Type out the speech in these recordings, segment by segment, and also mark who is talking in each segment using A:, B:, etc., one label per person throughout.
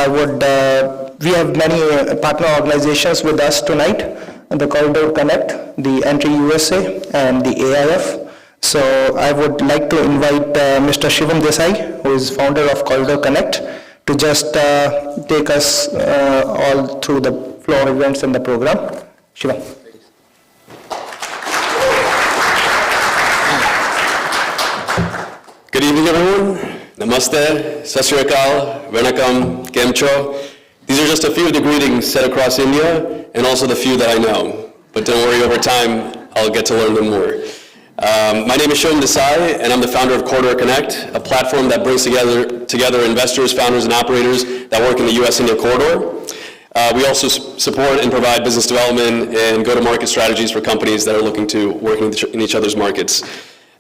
A: we have many partner organizations with us tonight, the Corridor Connect, the Entry USA, and the AIF. So I would like to invite Mr. Shivam Desai, who is founder of Corridor Connect, to just take us all through the flow of events in the program. Shivam.
B: Good evening, everyone. Namaste, Sat Sri Akal, Vanakkam, Kemcho. These are just a few of the greetings said across India, and also the few that I know. But don't worry, over time, I'll get to learn them more. My name is Shivam Desai, and I'm the founder of Corridor Connect, a platform that brings together investors, founders, and operators that work in the US-India corridor. We also support and provide business development and go-to-market strategies for companies that are looking to work in each other's markets.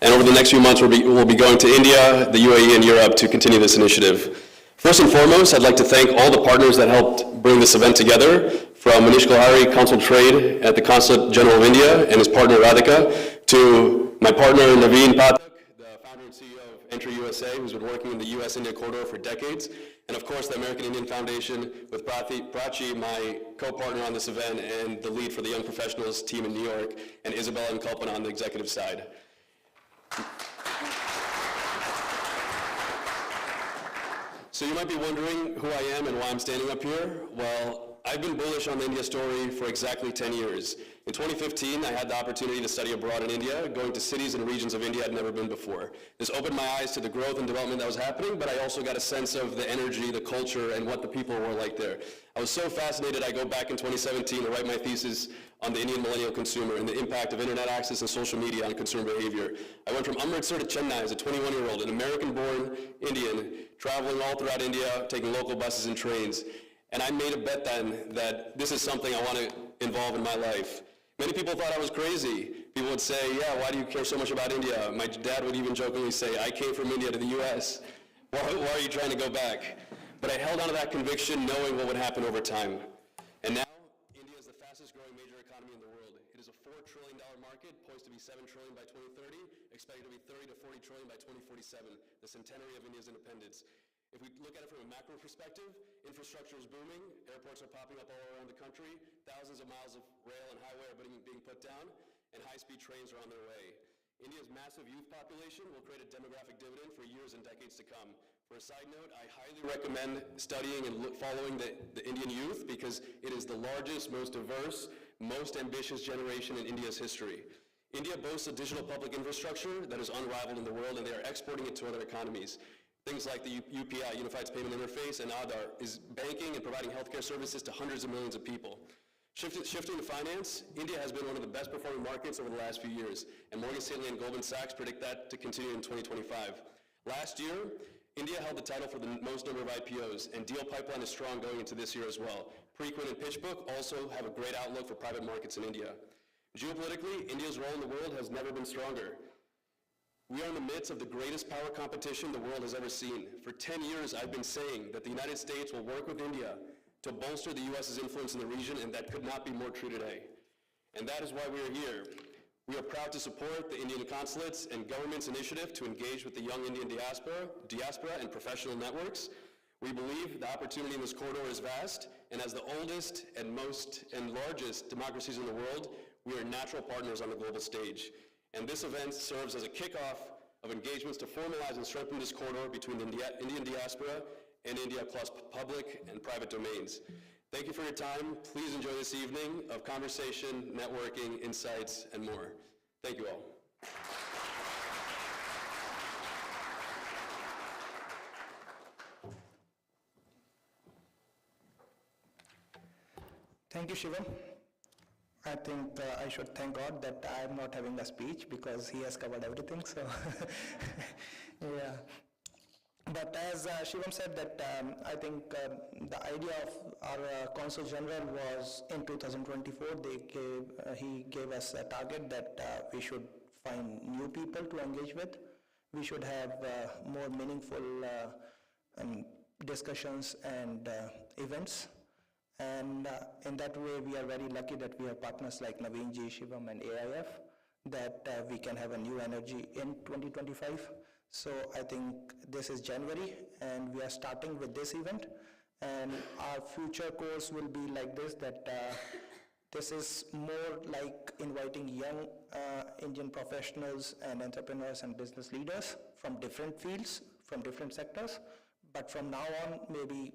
B: And over the next few months, we'll be going to India, the UAE, and Europe to continue this initiative. First and foremost, I'd like to thank all the partners that helped bring this event together, from Manish Kulhari, Consul Trade at the Consulate General of India, and his partner Radhika, to my partner Naveen Pathak, the founder and CEO of Entry USA, who's been working in the US-India corridor for decades, and of course the American Indian Foundation with Prachi, my co-partner on this event, and the lead for the Young Professionals team in New York, and Isabella and Kalpana on the executive side. So you might be wondering who I am and why I'm standing up here. Well, I've been bullish on the India story for exactly 10 years. In 2015, I had the opportunity to study abroad in India, going to cities and regions of India I'd never been before. This opened my eyes to the growth and development that was happening, but I also got a sense of the energy, the culture, and what the people were like there. I was so fascinated, I go back in 2017 to write my thesis on the Indian millennial consumer and the impact of internet access and social media on consumer behavior. I went from Amritsar to Chennai as a 21-year-old, an American-born Indian, traveling all throughout India, taking local buses and trains. And I made a bet then that this is something I want to involve in my life. Many people thought I was crazy. People would say, yeah, why do you care so much about India? My dad would even jokingly say, I came from India to the US. Why are you trying to go back? But I held on to that conviction knowing what would happen over time. And now, India is the fastest growing major economy in the world. It is a $4 trillion market, poised to be $7 trillion by 2030, expected to be 30 to 40 trillion by 2047, the centenary of India's independence. If we look at it from a macro perspective, infrastructure is booming, airports are popping up all around the country, thousands of miles of rail and highway are being put down, and high-speed trains are on their way. India's massive youth population will create a demographic dividend for years and decades to come. For a side note, I highly recommend studying and following the Indian youth because it is the largest, most diverse, most ambitious generation in India's history. India boasts a digital public infrastructure that is unrivaled in the world, and they are exporting it to other economies. Things like the UPI, Unified Payment Interface, and Aadhaar is banking and providing healthcare services to hundreds of millions of people. Shifting to finance, India has been one of the best performing markets over the last few years, and Morgan Stanley and Goldman Sachs predict that to continue in 2025. Last year, India held the title for the most number of IPOs, and deal pipeline is strong going into this year as well. Preqin and PitchBook also have a great outlook for private markets in India. Geopolitically, India's role in the world has never been stronger. We are in the midst of the greatest power competition the world has ever seen. For 10 years, I've been saying that the United States will work with India to bolster the U.S.'s influence in the region, and that could not be more true today. And that is why we are here. We are proud to support the Indian consulates and government's initiative to engage with the young Indian diaspora and professional networks. We believe the opportunity in this corridor is vast, and as the oldest and largest democracies in the world, we are natural partners on the global stage. And this event serves as a kickoff of engagements to formalize and strengthen this corridor between the Indian diaspora and India plus public and private domains. Thank you for your time. Please enjoy this evening of conversation, networking, insights, and more. Thank you all.
A: Thank you, Shivam. I think I should thank God that I'm not having a speech because he has covered everything. So, yeah. But as Shivam said, that I think the idea of our Consul General was in 2024. He gave us a target that we should find new people to engage with. We should have more meaningful discussions and events. And in that way, we are very lucky that we have partners like Naveen Ji, Shivam, and AIF, that we can have a new energy in 2025. So I think this is January, and we are starting with this event. And our future course will be like this, that this is more like inviting young Indian professionals and entrepreneurs and business leaders from different fields, from different sectors. But from now on, maybe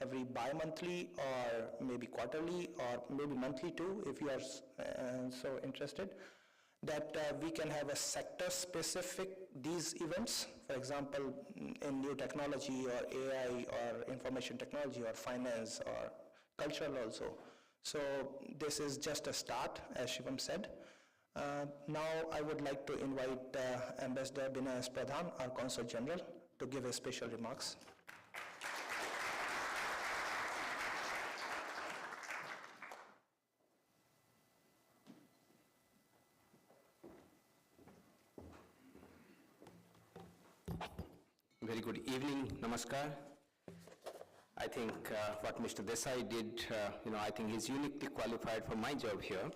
A: every bi-monthly or maybe quarterly or maybe monthly too, if you are so interested, that we can have a sector-specific these events, for example, in new technology or AI or information technology or finance or cultural also. So this is just a start, as Shivam said. Now I would like to invite Ambassador Binay S. Pradhan, our Consul General, to give his special remarks.
C: Very good evening, namaskar. I think what Mr. Desai did, I think he's uniquely qualified for my job here.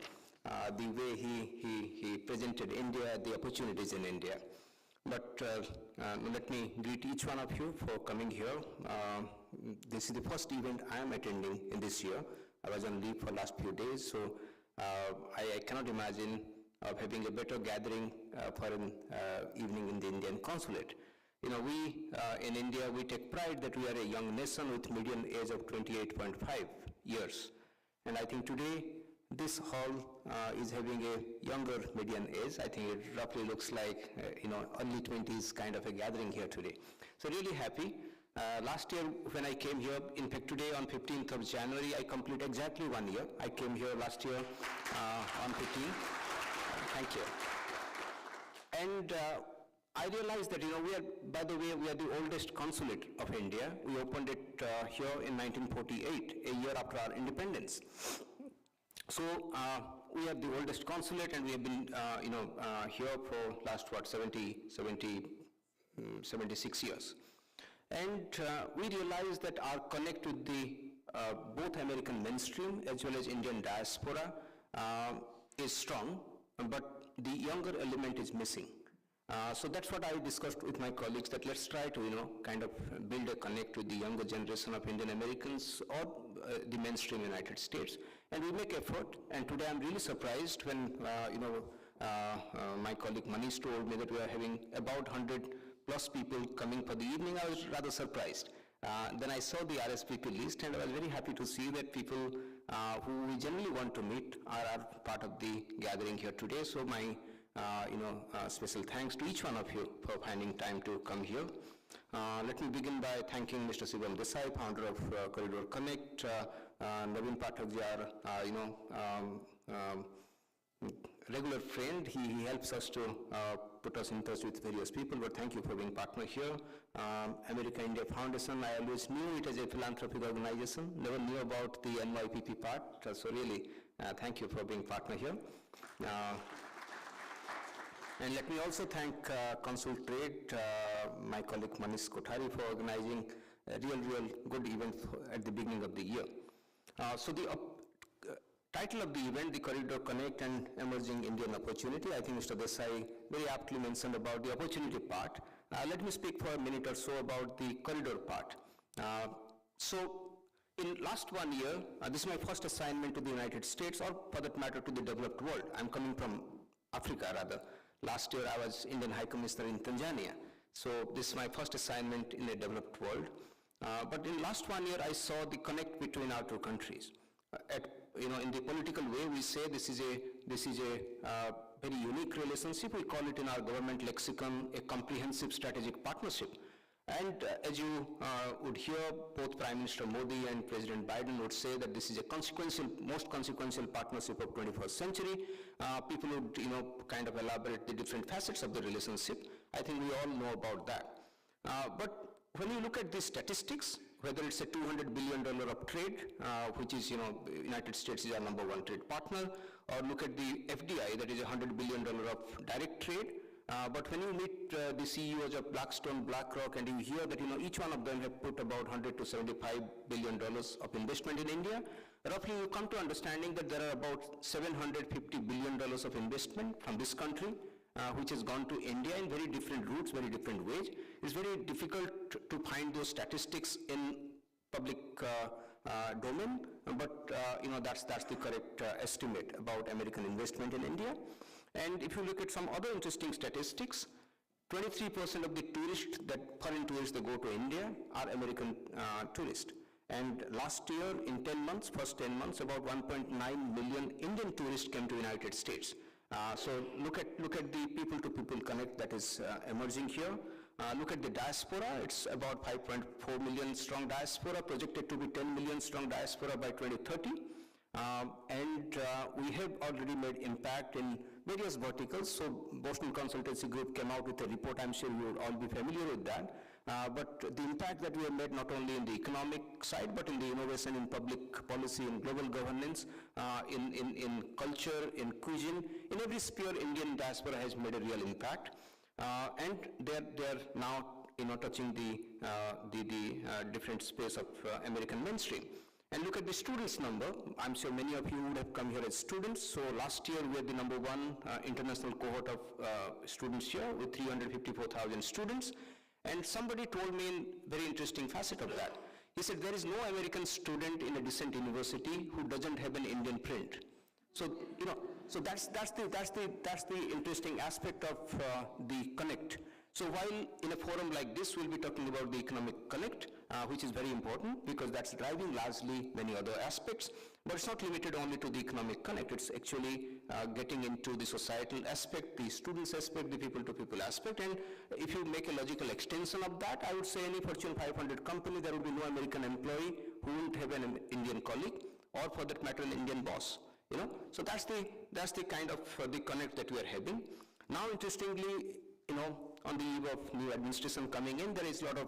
C: The way he presented India, the opportunities in India. But let me greet each one of you for coming here. This is the first event I am attending in this year. I was on leave for last few days, so I cannot imagine of having a better gathering for an evening in the Indian consulate. You know, we in India, we take pride that we are a young nation with median age of 28.5 years. And I think today, this hall is having a younger median age. I think it roughly looks like, early 20s kind of a gathering here today. So really happy. Last year when I came here, in fact today on 15th of January, I complete exactly 1 year. I came here last year on 15th. Thank you. And I realized that, we are, by the way, we are the oldest consulate of India. We opened it here in 1948, a year after our independence. So we are the oldest consulate, and we have been, here for last, 76 years. And we realized that our connect with the both American mainstream as well as Indian diaspora is strong, but the younger element is missing. So that's what I discussed with my colleagues, that let's try to, kind of build a connect with the younger generation of Indian Americans or the mainstream United States. And we make effort, and today I'm really surprised when, my colleague Manish told me that we are having about 100 plus people coming for the evening. I was rather surprised. Then I saw the RSVP list, and I was very happy to see that people who we generally want to meet are part of the gathering here today. So my special thanks to each one of you for finding time to come here. Let me begin by thanking Mr. Shivam Desai, founder of Corridor Connect, Naveen Pathak, regular friend. He helps us to put us in touch with various people, but thank you for being partner here. America-India Foundation, I always knew it as a philanthropic organization, never knew about the NYPP part, so really thank you for being partner here. And let me also thank Consul Trade, my colleague Manish Kothari, for organizing a real good event at the beginning of the year. So the title of the event, the Corridor Connect and Emerging Indian Opportunity, I think Mr. Desai very aptly mentioned about the opportunity part. Let me speak for a minute or so about the corridor part. So in last 1 year, this is my first assignment to the United States, or for that matter to the developed world. I'm coming from Africa rather. Last year I was Indian High Commissioner in Tanzania. So this is my first assignment in the developed world. But in last 1 year I saw the connect between our two countries. In the political way we say this is a very unique relationship. We call it in our government lexicon a comprehensive strategic partnership. And as you would hear, both Prime Minister Modi and President Biden would say that this is a most consequential partnership of 21st century. People would, kind of elaborate the different facets of the relationship. I think we all know about that. But when you look at the statistics, whether it's a $200 billion of trade, which is, United States is our #1 trade partner, or look at the FDI, that is $100 billion of direct trade. But when you meet the CEOs of Blackstone, BlackRock, and you hear that each one of them have put about $100 to $75 billion of investment in India, roughly you come to understanding that there are about $750 billion of investment from this country, which has gone to India in very different routes, very different ways. It's very difficult to find those statistics in public domain, but that's the correct estimate about American investment in India. And if you look at some other interesting statistics, 23% of the tourists foreign tourists that go to India are American tourists. And last year, in 10 months, first 10 months, about 1.9 million Indian tourists came to the United States. So look at the people-to-people connect that is emerging here. Look at the diaspora. It's about 5.4 million strong diaspora, projected to be 10 million strong diaspora by 2030. And we have already made impact in various verticals. So Boston Consultancy Group came out with a report. I'm sure you would all be familiar with that. But the impact that we have made not only in the economic side, but in the innovation in public policy, in global governance, in culture, in cuisine, in every sphere, Indian diaspora has made a real impact. And they're now touching the different space of American mainstream. And look at the students number. I'm sure many of you would have come here as students. So last year we had the number one international cohort of students here with 354,000 students. And somebody told me a very interesting facet of that. He said there is no American student in a decent university who doesn't have an Indian print. So so that's the interesting aspect of the Connect. So while in a forum like this, we'll be talking about the economic connect, which is very important because that's driving largely many other aspects, but it's not limited only to the economic connect. It's actually getting into the societal aspect, the students aspect, the people-to-people aspect, and if you make a logical extension of that, I would say any Fortune 500 company, there would be no American employee who wouldn't have an Indian colleague, or for that matter, an Indian boss. So that's the kind of the connect that we are having. Now, interestingly, on the eve of new administration coming in, there is a lot of,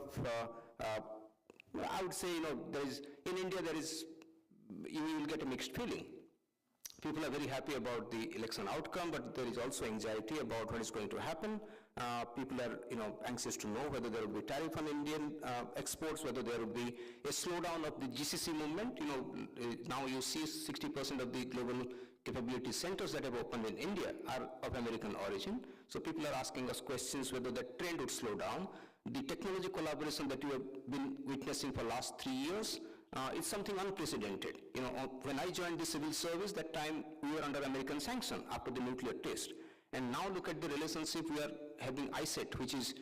C: I would say, in India, you will get a mixed feeling. People are very happy about the election outcome, but there is also anxiety about what is going to happen. People are, anxious to know whether there will be tariff on Indian exports, whether there will be a slowdown of the GCC movement. Now you see 60% of the global capability centers that have opened in India are of American origin. So people are asking us questions whether that trend would slow down. The technology collaboration that we have been witnessing for last 3 years is something unprecedented. When I joined the civil service, that time we were under American sanction after the nuclear test. And now look at the relationship we are having ISET, which is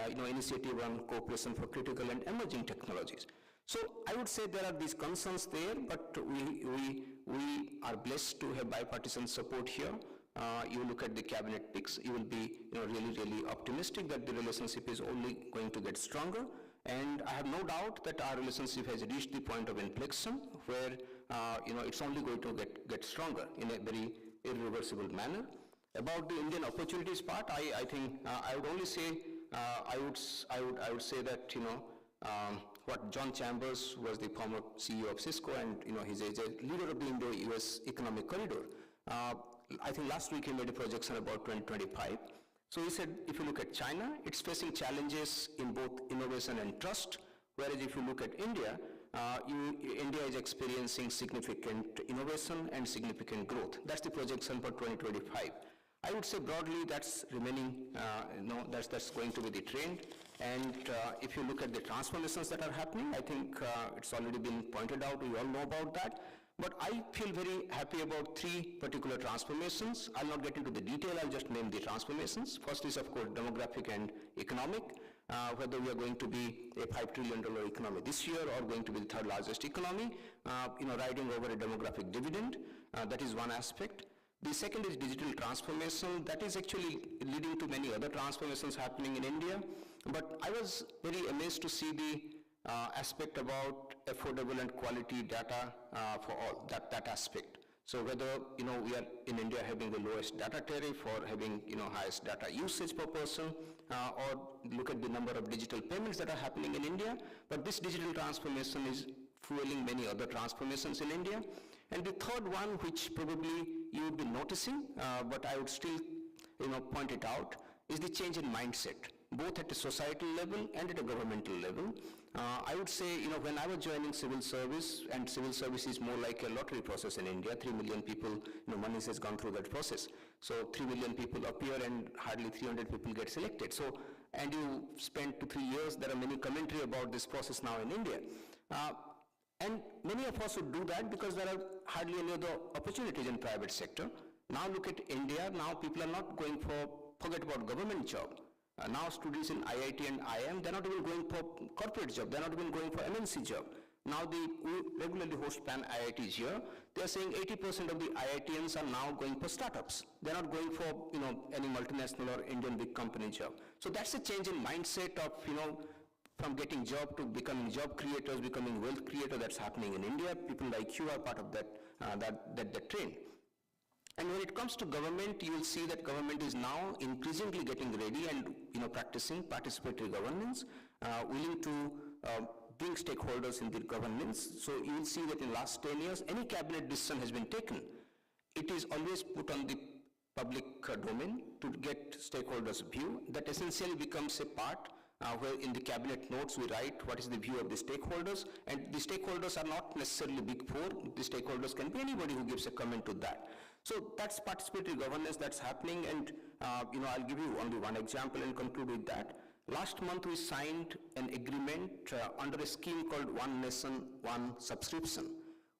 C: Initiative on Cooperation for Critical and Emerging Technologies. So I would say there are these concerns there, but we are blessed to have bipartisan support here. You look at the cabinet picks, you will be really optimistic that the relationship is only going to get stronger. And I have no doubt that our relationship has reached the point of inflection where it's only going to get stronger in a very irreversible manner. About the Indian opportunities part, I think I would only say I would say that what John Chambers was the former CEO of Cisco, and he's a leader of the Indo-US Economic Corridor. I think last week he made a projection about 2025. So he said, if you look at China, it's facing challenges in both innovation and trust, whereas if you look at India, India is experiencing significant innovation and significant growth. That's the projection for 2025. I would say broadly that's remaining, that's going to be the trend. And if you look at the transformations that are happening, I think it's already been pointed out, we all know about that. But I feel very happy about 3 particular transformations. I'll not get into the detail, I'll just name the transformations. First is, of course, demographic and economic, whether we are going to be a $5 trillion economy this year or going to be the 3rd largest economy, riding over a demographic dividend. That is one aspect. The second is digital transformation. That is actually leading to many other transformations happening in India. But I was very amazed to see the aspect about affordable and quality data for all, that aspect. So whether, we are in India having the lowest data tariff or having, highest data usage per person, or look at the number of digital payments that are happening in India. But this digital transformation is fueling many other transformations in India. And the third one, which probably you would be noticing, but I would still, point it out, is the change in mindset, both at a societal level and at a governmental level. I would say, when I was joining civil service, and civil service is more like a lottery process in India, 3 million people, Manish has gone through that process. So 3 million people appear and hardly 300 people get selected. So, and you spend 2-3 years, there are many commentary about this process now in India. many of us would do that because there are hardly any other opportunities in private sector. Now look at India, now people are not going for, forget about government job. Now students in IIT and IIM, they're not even going for corporate job, they're not even going for MNC job. Now we regularly host Pan IITs here. They're saying 80% of the IITians are now going for startups. They're not going for, any multinational or Indian big company job. So that's a change in mindset of, from getting job to becoming job creators, becoming wealth creator. That's happening in India. People like you are part of that trend. And when it comes to government, you will see that government is now increasingly getting ready and practicing participatory governance, willing to bring stakeholders in the governance. So you will see that in the last 10 years, any cabinet decision has been taken, it is always put on the public domain to get stakeholders' view. That essentially becomes a part where in the cabinet notes we write what is the view of the stakeholders, and the stakeholders are not necessarily big four. The stakeholders can be anybody who gives a comment to that. So that's participatory governance that's happening, and I'll give you only one example and conclude with that. Last month we signed an agreement under a scheme called One Nation, One Subscription.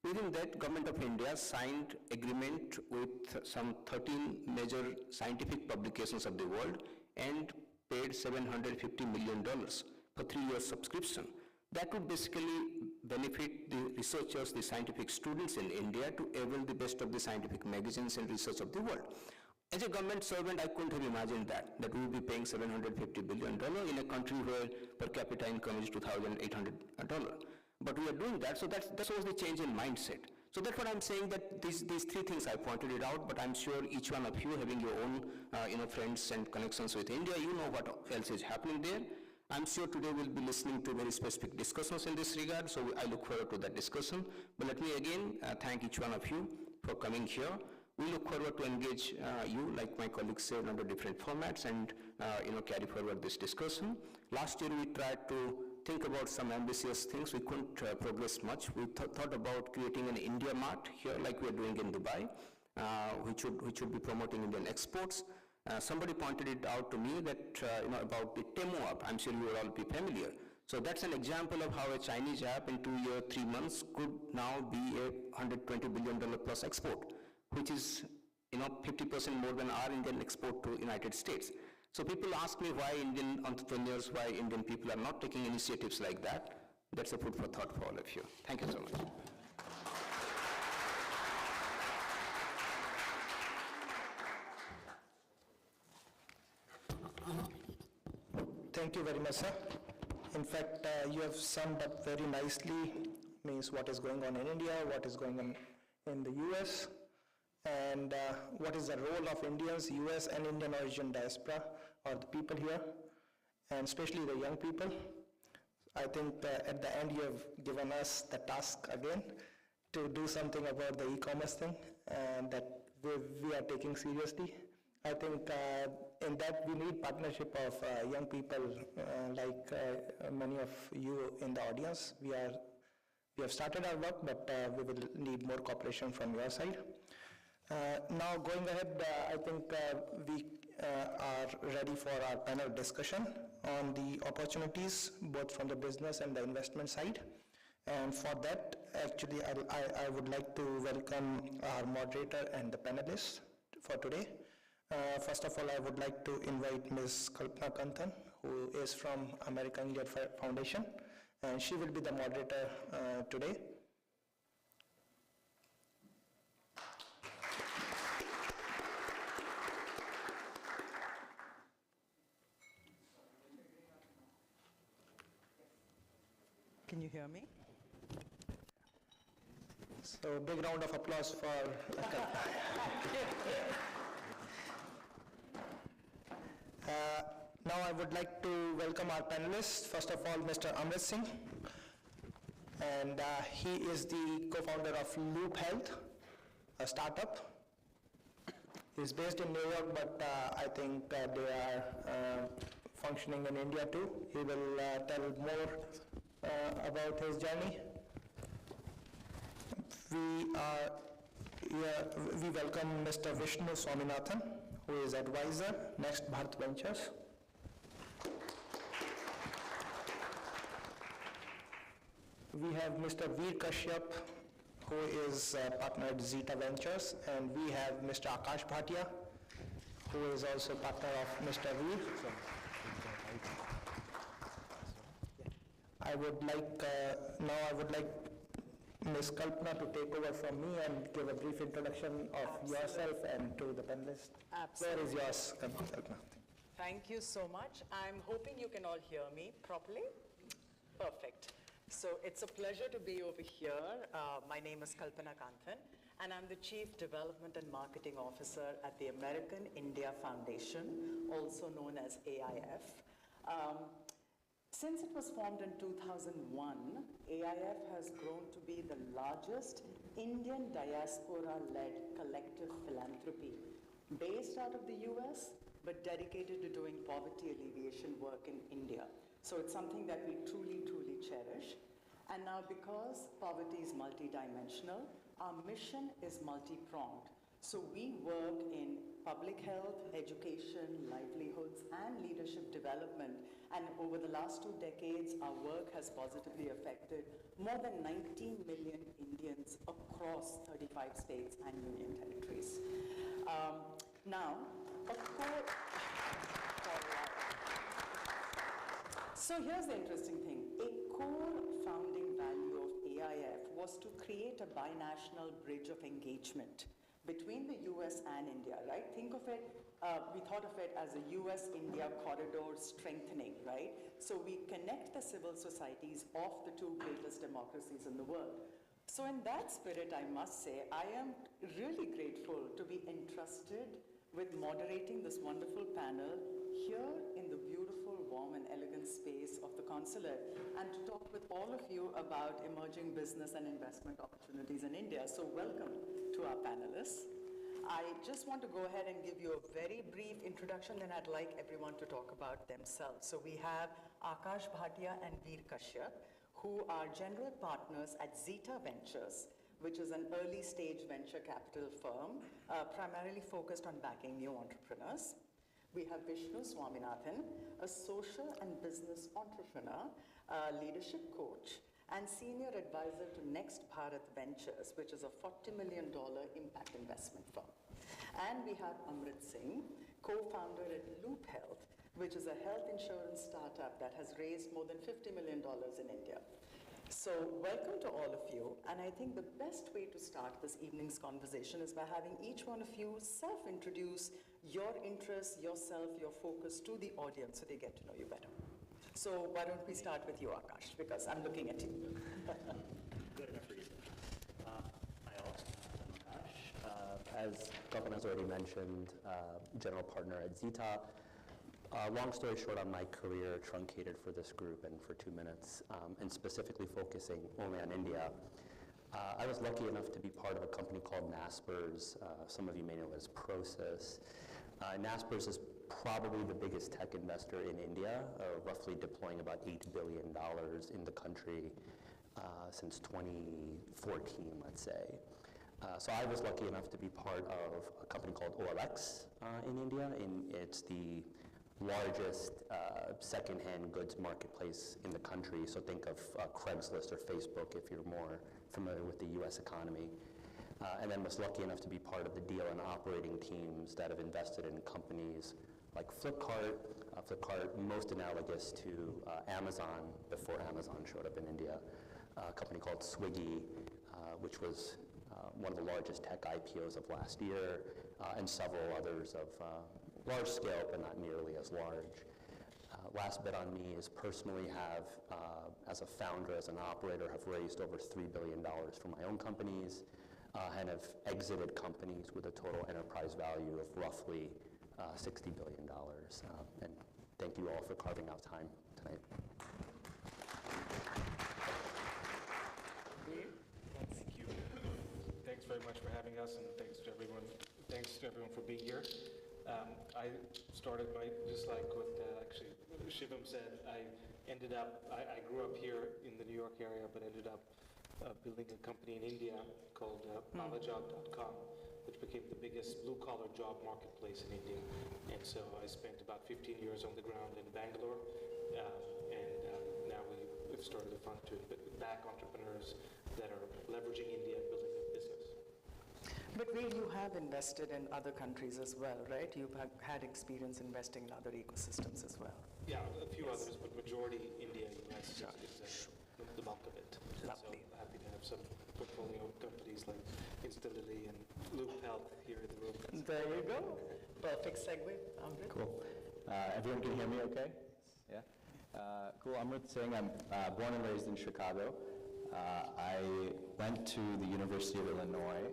C: Within that, Government of India signed agreement with some 13 major scientific publications of the world and paid $750 million for 3-year subscription. That would basically benefit the researchers, the scientific students in India to avail the best of the scientific magazines and research of the world. As a government servant, I couldn't have imagined that we would be paying $750 billion in a country where per capita income is $2,800. But we are doing that, so that was the change in mindset. So that's what I'm saying, that these 3 things I pointed it out, but I'm sure each one of you having your own friends and connections with India, you know what else is happening there. I'm sure today we'll be listening to very specific discussions in this regard, so I look forward to that discussion. But let me again thank each one of you for coming here. We look forward to engage you, like my colleagues said, under different formats and carry forward this discussion. Last year we tried to think about some ambitious things. We couldn't progress much. We thought about creating an India Mart here, like we are doing in Dubai, which would be promoting Indian exports. Somebody pointed it out to me that about the Temu app. I'm sure you will all be familiar. So that's an example of how a Chinese app in 2 years, 3 months could now be a $120 billion plus export, which is 50% more than our Indian export to United States. So people ask me why Indian entrepreneurs, why Indian people are not taking initiatives like that. That's a food for thought for all of you. Thank you so much.
A: Thank you very much, sir. In fact, you have summed up very nicely, means what is going on in India, what is going on in the US, and what is the role of Indians, US and Indian origin diaspora, or the people here, and especially the young people. I think at the end you have given us the task again to do something about the e-commerce thing, and that we are taking seriously. I think in that we need partnership of young people like many of you in the audience. We have started our work, but we will need more cooperation from your side. Now going ahead, I think we are ready for our panel discussion on the opportunities both from the business and the investment side. And for that, actually, I would like to welcome our moderator and the panelists for today. First of all, I would like to invite Ms. Kalpana Kanthan, who is from American Indian Foundation, and she will be the moderator today.
D: Can you hear me?
A: So big round of applause for now I would like to welcome our panelists. First of all, Mr. Amrit Singh, and he is the co-founder of Loop Health, a startup. He's based in New York, but I think they are functioning in India too. He will tell more about his journey. We welcome Mr. Vishnu Swaminathan, who is advisor, Next Bharat Ventures. we have Mr. Veer Kashyap, who is a partner at Zeta Ventures, and we have Mr. Akash Bhatia, who is also partner of Mr. Veer. I would like Ms. Kalpana to take over from me and give a brief introduction of yourself and to the panelists.
D: Absolutely.
A: Where is yours, Kalpana?
D: Thank you so much. I'm hoping you can all hear me properly. Perfect. So it's a pleasure to be over here. My name is Kalpana Kanthan, and I'm the Chief Development and Marketing Officer at the American India Foundation, also known as AIF. Since it was formed in 2001, AIF has grown to be the largest Indian diaspora-led collective philanthropy based out of the US, but dedicated to doing poverty alleviation work in India. So it's something that we truly, truly cherish. And now because poverty is multidimensional, our mission is multi-pronged. So we work in public health, education, livelihoods, and leadership development. And over the last 2 decades, our work has positively affected more than 19 million Indians across 35 states and union territories. Now, of course, so here's the interesting thing. A core founding value of AIF was to create a binational bridge of engagement between the US and India, right? Think of it, we thought of it as a US-India corridor strengthening, right? So we connect the civil societies of the 2 greatest democracies in the world. So in that spirit, I must say, I am really grateful to be entrusted with moderating this wonderful panel here in the beautiful, warm, and elegant space of the consulate, and to talk with all of you about emerging business and investment opportunities in India. So welcome to our panelists. I just want to go ahead and give you a very brief introduction, and I'd like everyone to talk about themselves. So we have Akash Bhatia and Veer Kashyap, who are general partners at Zeta Ventures, which is an early stage venture capital firm, primarily focused on backing new entrepreneurs. We have Vishnu Swaminathan, a social and business entrepreneur, leadership coach, and senior advisor to Next Bharat Ventures, which is a $40 million impact investment firm. And we have Amrit Singh, co-founder at Loop Health, which is a health insurance startup that has raised more than $50 million in India. So welcome to all of you, and I think the best way to start this evening's conversation is by having each one of you self-introduce your interests, yourself, your focus to the audience so they get to know you better. So why don't we start with you, Akash, because I'm looking at you.
E: Good enough for you. Hi all, I'm Akash. As Kalpana has already mentioned, general partner at Zeta. Long story short on my career, truncated for this group and for 2 minutes, and specifically focusing only on India. I was lucky enough to be part of a company called Naspers. Some of you may know it as Prosus. Naspers is probably the biggest tech investor in India, roughly deploying about $8 billion in the country since 2014, let's say. So I was lucky enough to be part of a company called OLX in India. It's the largest second-hand goods marketplace in the country. So think of Craigslist or Facebook if you're more familiar with the US economy. And then was lucky enough to be part of the deal and operating teams that have invested in companies like Flipkart, Flipkart most analogous to Amazon before Amazon showed up in India, a company called Swiggy, which was one of the largest tech IPOs of last year, and several others of large scale, but not nearly as large. Last bit on me is personally have, as a founder, as an operator, have raised over $3 billion for my own companies, and have exited companies with a total enterprise value of roughly $60 billion. And thank you all for carving out time tonight.
F: Thank you. Thanks very much for having us, and thanks to everyone for being here. I started just like what actually Shivam said, I grew up here in the New York area, but ended up building a company in India called Palajob.com, which became the biggest blue-collar job marketplace in India. And so I spent about 15 years on the ground in Bangalore, and now we started a fund to back entrepreneurs that are leveraging India and building their business.
D: But Wade, you have invested in other countries as well, right? You've had experience investing in other ecosystems as well.
F: Yeah, a few others, but majority India, US is the bulk of it. And
D: Lovely.
F: so happy to have some portfolio companies like Instantly and Loop Health here in the room.
D: There you go. Perfect segue, Amrit.
G: Cool. Everyone can hear me okay? Yeah? Cool, Amrit Singh. I'm born and raised in Chicago. I went to the University of Illinois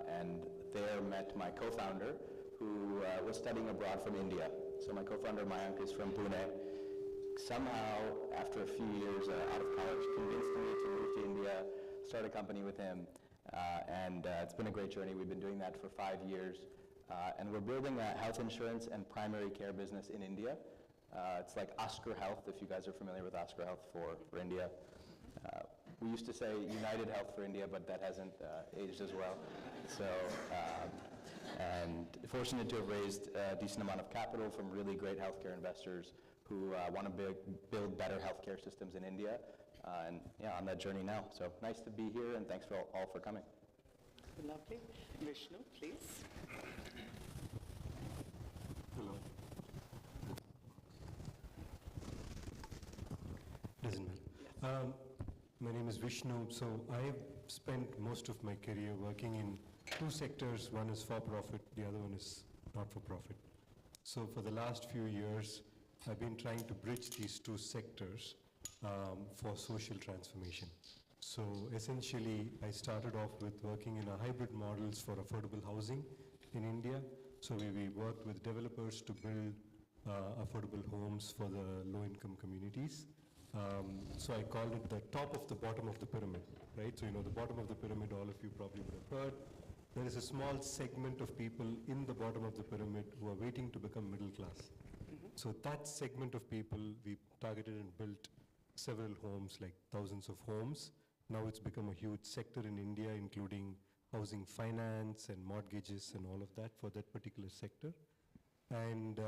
G: and there met my co-founder who was studying abroad from India. So my co-founder Mayank is from Pune. Somehow, after a few years out of college, convinced me to move to India, start a company with him. And it's been a great journey. We've been doing that for 5 years. And we're building a health insurance and primary care business in India. It's like Oscar Health, if you guys are familiar with Oscar Health for India. We used to say United Health for India, but that hasn't aged as well. So, and fortunate to have raised a decent amount of capital from really great healthcare investors who want to build better healthcare systems in India. And yeah, on that journey now. So nice to be here, and thanks for all for coming.
D: Lovely. Vishnu, please.
H: Hello. Doesn't matter. My name is Vishnu. So I've spent most of my career working in two sectors. One is for-profit, the other one is not-for-profit. So for the last few years, I've been trying to bridge these two sectors for social transformation. So essentially, I started off with working in a hybrid models for affordable housing in India. So we worked with developers to build affordable homes for the low-income communities. So I call it the top of the bottom of the pyramid, right? So you know the bottom of the pyramid, all of you probably would have heard. There is a small segment of people in the bottom of the pyramid who are waiting to become middle class. So that segment of people, we targeted and built several homes, like thousands of homes. Now it's become a huge sector in India, including housing finance and mortgages and all of that for that particular sector. And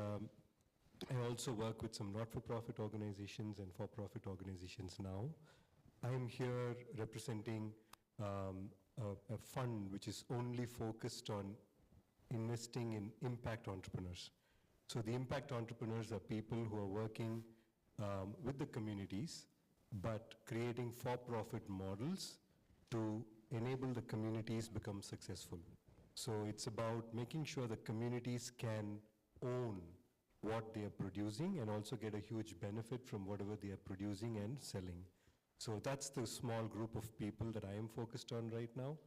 H: I also work with some not-for-profit organizations and for-profit organizations now. I'm here representing a fund which is only focused on investing in impact entrepreneurs. So the impact entrepreneurs are people who are working with the communities, but creating for-profit models to enable the communities become successful. So it's about making sure the communities can own what they are producing and also get a huge benefit from whatever they are producing and selling. So that's the small group of people that I am focused on right now.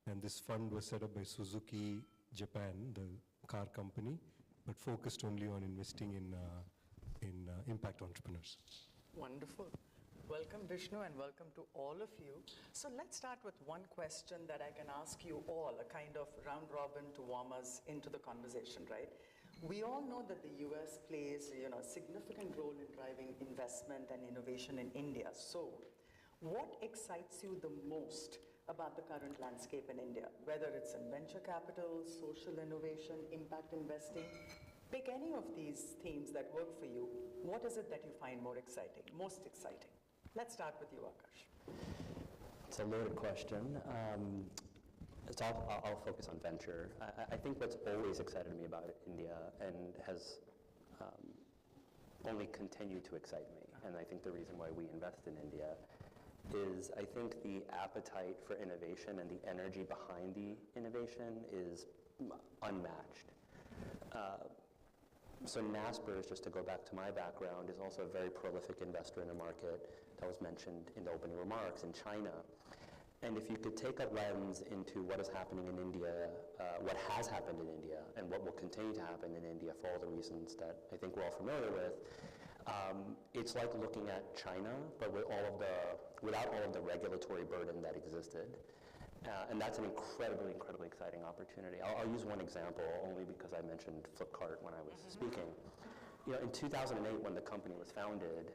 H: And this fund was set up by Suzuki Japan, the car company, but focused only on investing in impact entrepreneurs.
D: Wonderful. Welcome, Vishnu, and welcome to all of you. So let's start with one question that I can ask you all, a kind of round robin to warm us into the conversation, right? We all know that the US plays, a significant role in driving investment and innovation in India. So what excites you the most about the current landscape in India, whether it's in venture capital, social innovation, impact investing? Pick any of these themes that work for you. What is it that you find more exciting, most exciting? Let's start with you, Akash.
E: It's a loaded question. So I'll focus on venture. I think what's always excited me about India and has only continued to excite me, and I think the reason why we invest in India is I think the appetite for innovation and the energy behind the innovation is unmatched. So Naspers, just to go back to my background, is also a very prolific investor in a market that was mentioned in the opening remarks in China. And if you could take a lens into what is happening in India, what has happened in India, and what will continue to happen in India for all the reasons that I think we're all familiar with, it's like looking at China, but without all of the regulatory burden that existed. And that's an incredibly, incredibly exciting opportunity. I'll use one example only because I mentioned Flipkart when I was speaking. In 2008, when the company was founded,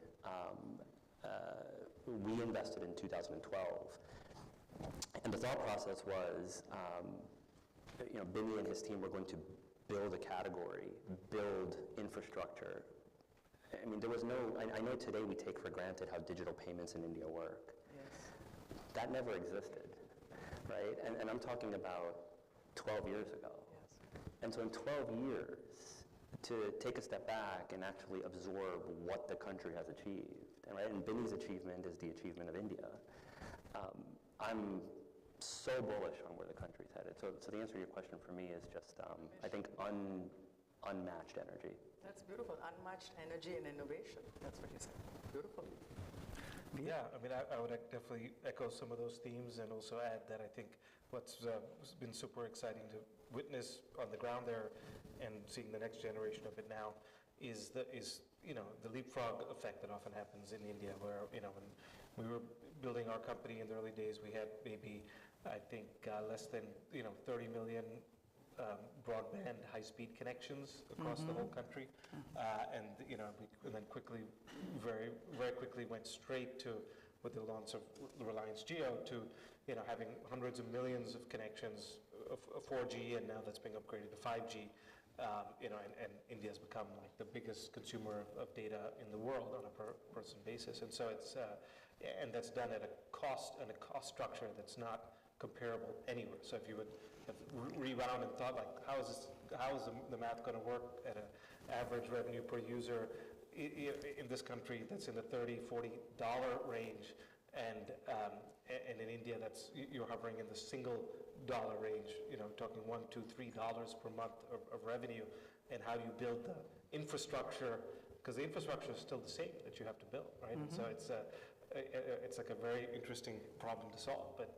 E: we invested in 2012. And the thought process was, Binny and his team were going to build a category, build infrastructure, I mean, there was no, I know today we take for granted how digital payments in India work.
D: Yes.
E: That never existed, right? And I'm talking about 12 years ago. And so in 12 years, to take a step back and actually absorb what the country has achieved, and, right? And Binny's achievement is the achievement of India. I'm so bullish on where the country's headed. So the answer to your question for me is just, I think, unmatched energy.
D: That's beautiful. Unmatched energy and innovation. That's what you said. Beautiful.
F: Yeah, I mean, I would definitely echo some of those themes and also add that I think what's been super exciting to witness on the ground there and seeing the next generation of it now is the leapfrog effect that often happens in India, where, when we were building our company in the early days, we had maybe, I think, less than, 30 million broadband high-speed connections across the whole country, and then quickly, very, very quickly went straight to, with the launch of Reliance Jio, to having hundreds of millions of connections of 4G, and now that's being upgraded to 5G. And India's become like the biggest consumer of data in the world on a per-person basis, and so it's and that's done at a cost structure that's not comparable anywhere. So if you would have rewound and thought, like, how is the math going to work at an average revenue per user in this country that's in the $30-40 range, and in India you're hovering in the single dollar range, talking $1, $2, $3 per month of revenue, and how you build the infrastructure, because the infrastructure is still the same that you have to build, right? And so it's like a very interesting problem to solve, but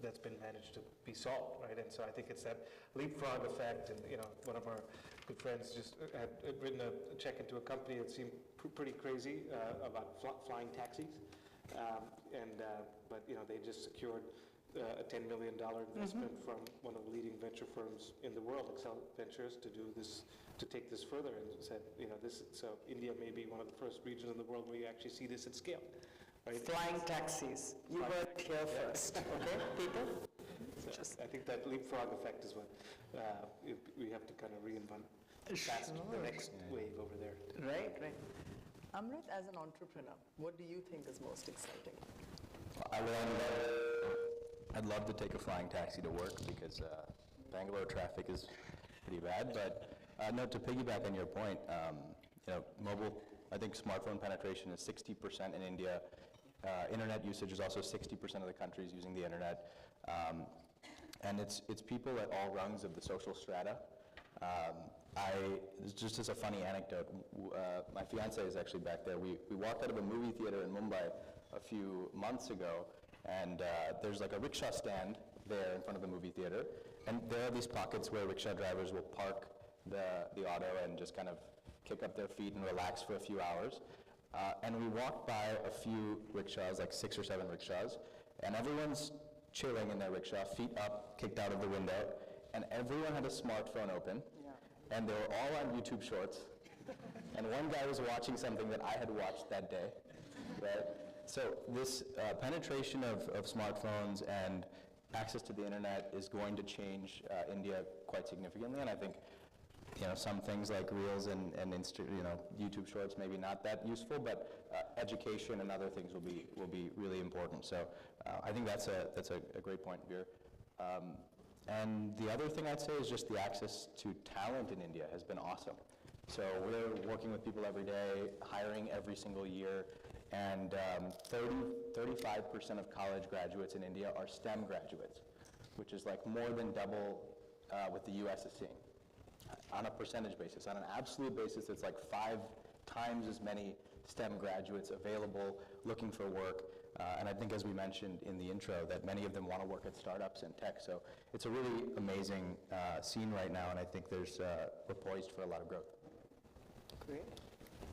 F: that's been managed to be solved, right? And so I think it's that leapfrog effect, and one of our good friends just had written a check into a company that seemed pretty crazy about flying taxis, but they just secured a $10 million investment from one of the leading venture firms in the world, Excel Ventures, to do this, to take this further, and said, so India may be one of the first regions in the world where you actually see this at scale. Right?
D: Flying taxis. You heard it here first, okay, people?
F: So I think that leapfrog effect is what we have to kind of reinvent fast the next wave over there.
D: Right. Amrit, as an entrepreneur, what do you think is most exciting?
G: I'd love to take a flying taxi to work because Bangalore traffic is pretty bad. But no, to piggyback on your point, mobile, I think smartphone penetration is 60% in India. Internet usage is also 60% of the countries using the internet. And it's people at all rungs of the social strata. Just as a funny anecdote, my fiance is actually back there. We walked out of a movie theater in Mumbai a few months ago, and there's like a rickshaw stand there in front of the movie theater, and there are these pockets where rickshaw drivers will park the auto and just kind of kick up their feet and relax for a few hours. And we walked by a few rickshaws, like 6 or 7 rickshaws, and everyone's chilling in their rickshaw, feet up, kicked out of the window, and everyone had a smartphone open, and they were all on YouTube Shorts, and one guy was watching something that I had watched that day, right? So this penetration of smartphones and access to the internet is going to change India quite significantly, and I think some things like Reels and YouTube Shorts maybe not that useful, but education and other things will be really important. So I think that's a great point, Veer. And the other thing I'd say is just the access to talent in India has been awesome. So we're working with people every day, hiring every single year, and 35% of college graduates in India are STEM graduates, which is like more than double what the US is seeing on a percentage basis. On an absolute basis, it's like 5 times as many STEM graduates available looking for work. And I think, as we mentioned in the intro, that many of them want to work at startups and tech. So it's a really amazing scene right now, and I think we're poised for a lot of growth.
D: Great.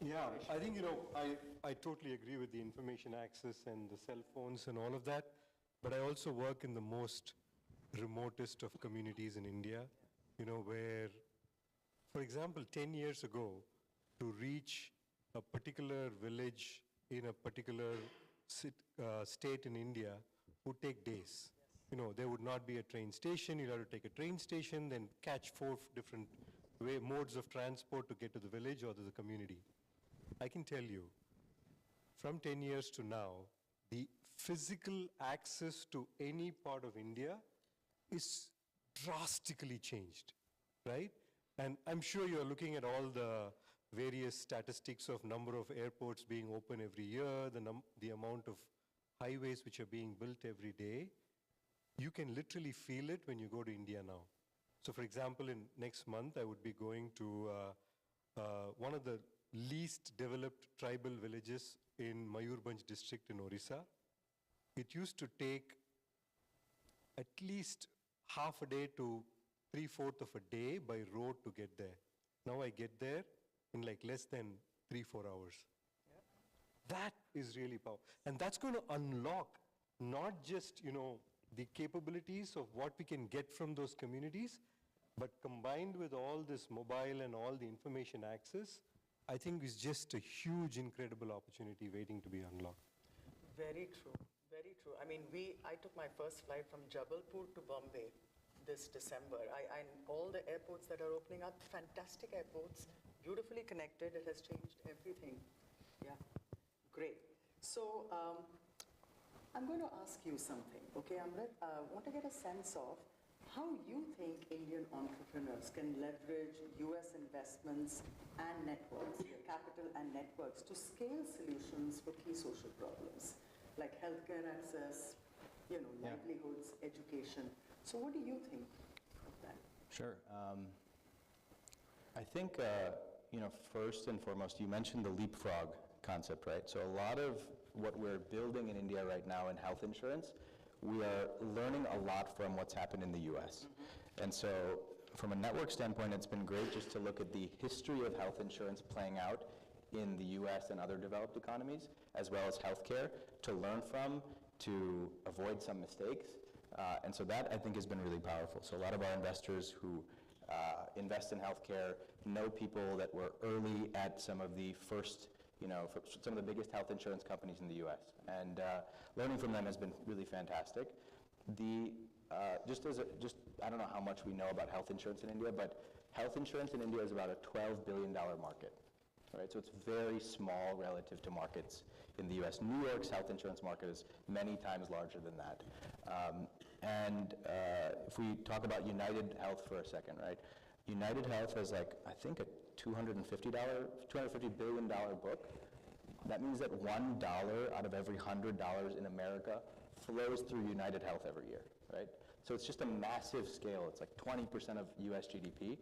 H: Yeah, I think, I totally agree with the information access and the cell phones and all of that, but I also work in the most remotest of communities in India, where, for example, 10 years ago, to reach a particular village in a particular state in India would take days. There would not be a train station. You'd have to take a train station, then catch 4 different modes of transport to get to the village or to the community. I can tell you, from 10 years to now, the physical access to any part of India is drastically changed, right? And I'm sure you're looking at all the various statistics of number of airports being open every year, the amount of highways which are being built every day. You can literally feel it when you go to India now. So for example, in next month, I would be going to one of the least developed tribal villages in Mayurbhanj district in Orissa. It used to take at least half a day to 3/4 of a day by road to get there. Now I get there in like less than 3-4 hours. That is really powerful. And that's going to unlock not just, the capabilities of what we can get from those communities, but combined with all this mobile and all the information access, I think is just a huge, incredible opportunity waiting to be unlocked.
D: Very true, very true. I mean, I took my first flight from Jabalpur to Bombay this December. And all the airports that are opening up, fantastic airports, beautifully connected. It has changed everything. Yeah, great. So I'm going to ask you something, okay, Amrit? I want to get a sense of how you think Indian entrepreneurs can leverage US investments and networks, capital and networks, to scale solutions for key social problems, like healthcare access, livelihoods, education. So what do you think of that?
G: Sure. I think, first and foremost, you mentioned the leapfrog concept, right? So a lot of what we're building in India right now in health insurance, we are learning a lot from what's happened in the US. And so from a network standpoint, it's been great just to look at the history of health insurance playing out in the US and other developed economies, as well as healthcare, to learn from, to avoid some mistakes. And so that, I think, has been really powerful. So a lot of our investors who invest in healthcare know people that were early at some of the first, some of the biggest health insurance companies in the US. And learning from them has been really fantastic. I don't know how much we know about health insurance in India, but health insurance in India is about a $12 billion market, right? So it's very small relative to markets in the US. New York's health insurance market is many times larger than that. If we talk about United Health for a second, right? United Health has a $250 billion book. That means that $1 out of every $100 in America flows through United Health every year, right? So it's just a massive scale. It's like 20% of US GDP.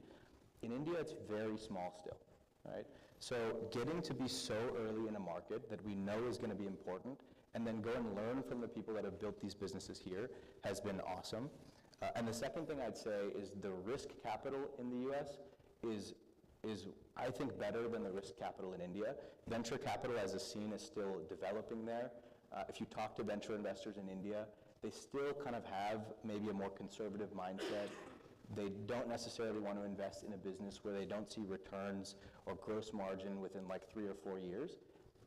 G: In India, it's very small still, right? So getting to be so early in a market that we know is going to be important, and then go and learn from the people that have built these businesses here has been awesome. And the second thing I'd say is the risk capital in the US is I think better than the risk capital in India. Venture capital as a scene is still developing there. If you talk to venture investors in India, they still kind of have maybe a more conservative mindset. They don't necessarily want to invest in a business where they don't see returns or gross margin within like 3 or 4 years.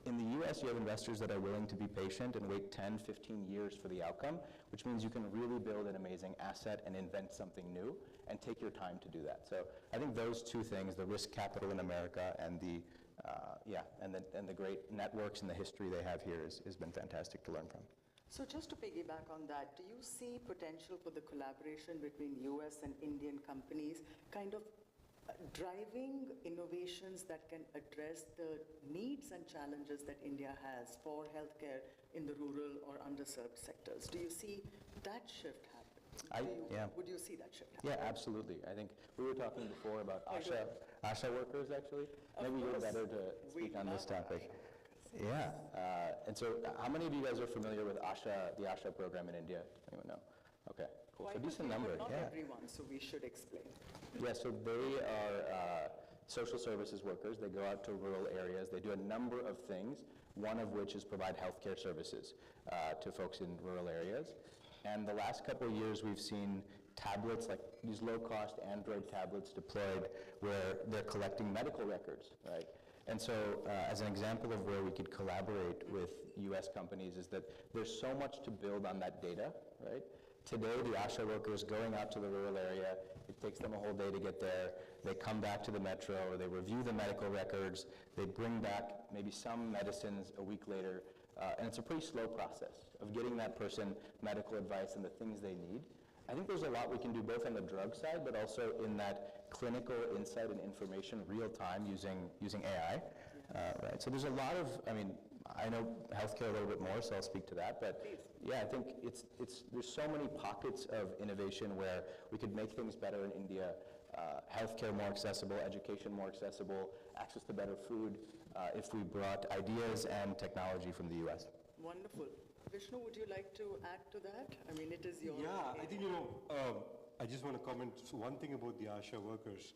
G: In the US, you have investors that are willing to be patient and wait 10, 15 years for the outcome, which means you can really build an amazing asset and invent something new and take your time to do that. So I think those two things, the risk capital in America and the great networks and the history they have here has been fantastic to learn from.
D: So just to piggyback on that, do you see potential for the collaboration between US and Indian companies kind of driving innovations that can address the needs and challenges that India has for healthcare in the rural or underserved sectors? Do you see that shift happen? Would you see that shift happen?
G: Yeah, absolutely. I think we were talking before about ASHA workers, actually. Maybe you're better to speak on this topic. Yeah. And so how many of you guys are familiar with ASHA, the ASHA program in India? Does anyone know? Okay, cool. So a decent number.
D: Not everyone, so we should explain.
G: Yeah, so they are social services workers. They go out to rural areas. They do a number of things, one of which is provide healthcare services to folks in rural areas. And the last couple of years, we've seen tablets, like these low-cost Android tablets deployed where they're collecting medical records, right? And so as an example of where we could collaborate with US companies is that there's so much to build on that data, right? Today, the ASHA workers going out to the rural area, it takes them a whole day to get there. they come back to the metro, or they review the medical records, they bring back maybe some medicines a week later, and it's a pretty slow process of getting that person medical advice and the things they need. I think there's a lot we can do both on the drug side, but also in that clinical insight and information real time using AI. Right. So there's a lot of, I know healthcare a little bit more, so I'll speak to that. But yeah, I think there's so many pockets of innovation where we could make things better in India. Healthcare more accessible, education more accessible, access to better food, if we brought ideas and technology from the US.
D: Wonderful. Vishnu, would you like to add to that? It is your...
H: Yeah, I think, I just want to comment one thing about the ASHA workers.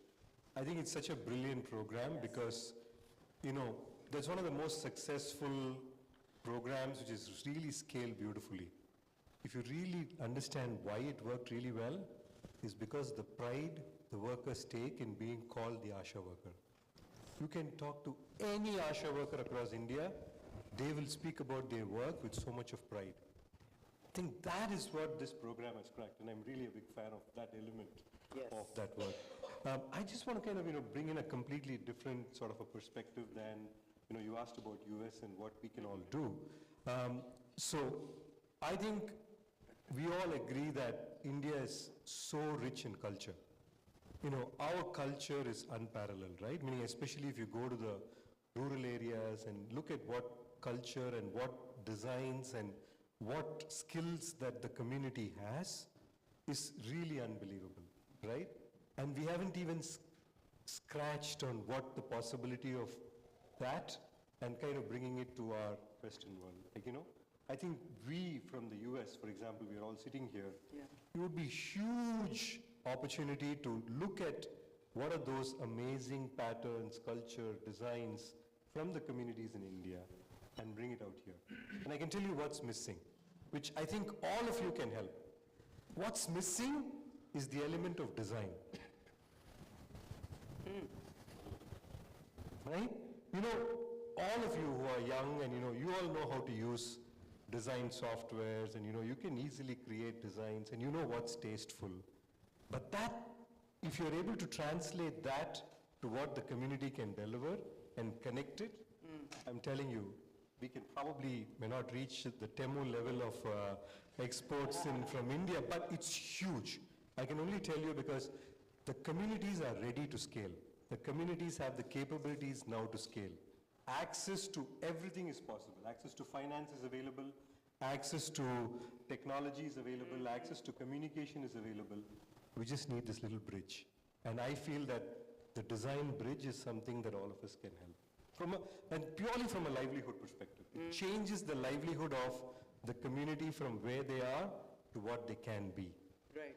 H: I think it's such a brilliant program because, that's one of the most successful programs which is really scaled beautifully. If you really understand why it worked really well, is because the pride the workers take in being called the ASHA worker. You can talk to any ASHA worker across India, they will speak about their work with so much of pride. I think that is what this program has cracked, and I'm really a big fan of that element of that work. I just want to kind of, bring in a completely different sort of a perspective than, you asked about US and what we can all do. So I think we all agree that India is so rich in culture. Our culture is unparalleled, right? Meaning, especially if you go to the rural areas and look at what culture and what designs and what skills that the community has is really unbelievable, right? And we haven't even scratched on what the possibility of that and kind of bringing it to our Western world. I think we from the US, for example, we are all sitting here, it would be huge opportunity to look at what are those amazing patterns, culture, designs from the communities in India and bring it out here. And I can tell you what's missing, which I think all of you can help. What's missing is the element of design. Right? All of you who are young and you all know how to use design softwares and you can easily create designs and you know what's tasteful. But that, if you're able to translate that to what the community can deliver and connect it, I'm telling you, we can probably may not reach the Temu level of exports from India, but it's huge. I can only tell you because the communities are ready to scale. The communities have the capabilities now to scale. Access to everything is possible. Access to finance is available. Access to technology is available. Access to communication is available. We just need this little bridge. And I feel that the design bridge is something that all of us can help. And purely from a livelihood perspective. It changes the livelihood of the community from where they are to what they can be.
D: Right.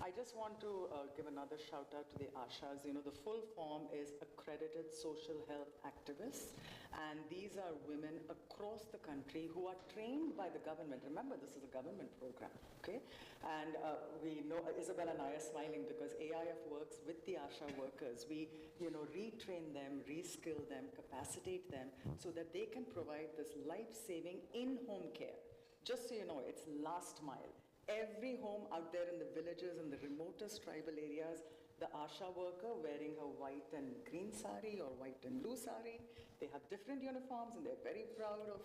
D: I just want to give another shout out to the ASHAs. The full form is Accredited Social Health Activists, and these are women across the country who are trained by the government. Remember, this is a government program, okay? And we know, Isabel and I are smiling because AIF works with the ASHA workers. We, retrain them, reskill them, capacitate them so that they can provide this life-saving in-home care. Just so you know, it's last mile. Every home out there in the villages and the remotest tribal areas, the ASHA worker wearing her white and green sari or white and blue sari, they have different uniforms and they're very proud of,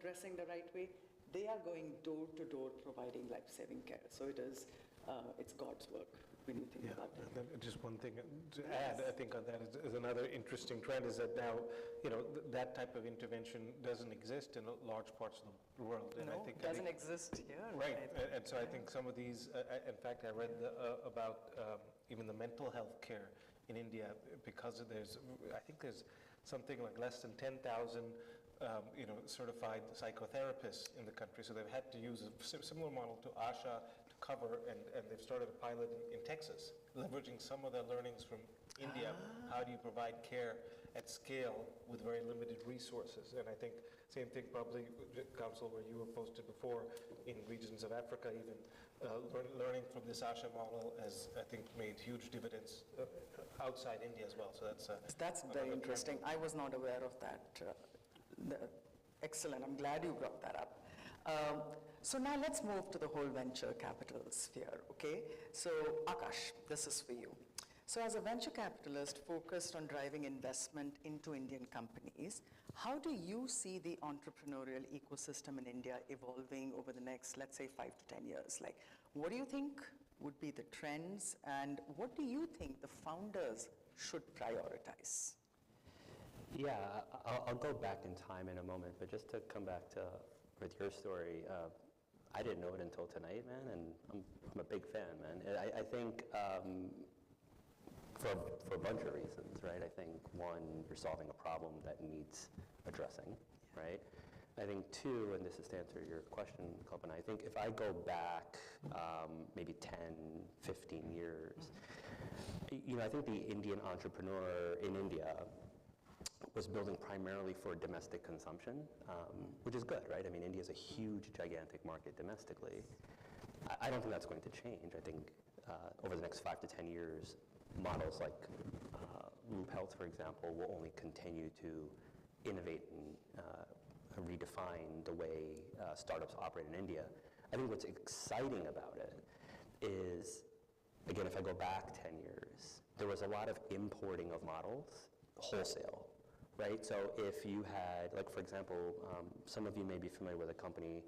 D: dressing the right way. They are going door to door providing life-saving care. So it's God's work when you think about it.
F: Just one thing to add, I think, on that is another interesting trend is that now, that type of intervention doesn't exist in large parts of the world. And
D: No,
F: I think
D: it doesn't exist here.
F: Right, and so I think some of these, in fact, I read about even the mental health care in India because there's something like less than 10,000 certified psychotherapists in the country. So they've had to use a similar model to ASHA to cover, and they've started a pilot in Texas, leveraging some of their learnings from India. How do you provide care at scale with very limited resources? And I think same thing probably, Council, where you were posted before in regions of Africa even, learning from this ASHA model has, I think, made huge dividends outside India as well. So
D: That's very interesting. I was not aware of that. Excellent. I'm glad you brought that up. So now let's move to the whole venture capital sphere, okay? So Akash, this is for you. So as a venture capitalist focused on driving investment into Indian companies, how do you see the entrepreneurial ecosystem in India evolving over the next, let's say, 5 to 10 years? Like, what do you think would be the trends, and what do you think the founders should prioritize?
E: Yeah, I'll go back in time in a moment, but just to come back to with your story, I didn't know it until tonight, man, and I'm a big fan, man. I think for a bunch of reasons, right? I think one, you're solving a problem that needs addressing, right? I think two, and this is to answer your question, Kalpana, I think if I go back maybe 10, 15 years, you know, I think the Indian entrepreneur in India was building primarily for domestic consumption, which is good, right? I mean, India is a huge, gigantic market domestically. I don't think that's going to change. I think over the next 5 to 10 years, models like Loop Health, for example, will only continue to innovate and redefine the way startups operate in India. I think what's exciting about it is, again, if I go back 10 years, there was a lot of importing of models wholesale, right? So if you had, like for example, some of you may be familiar with a company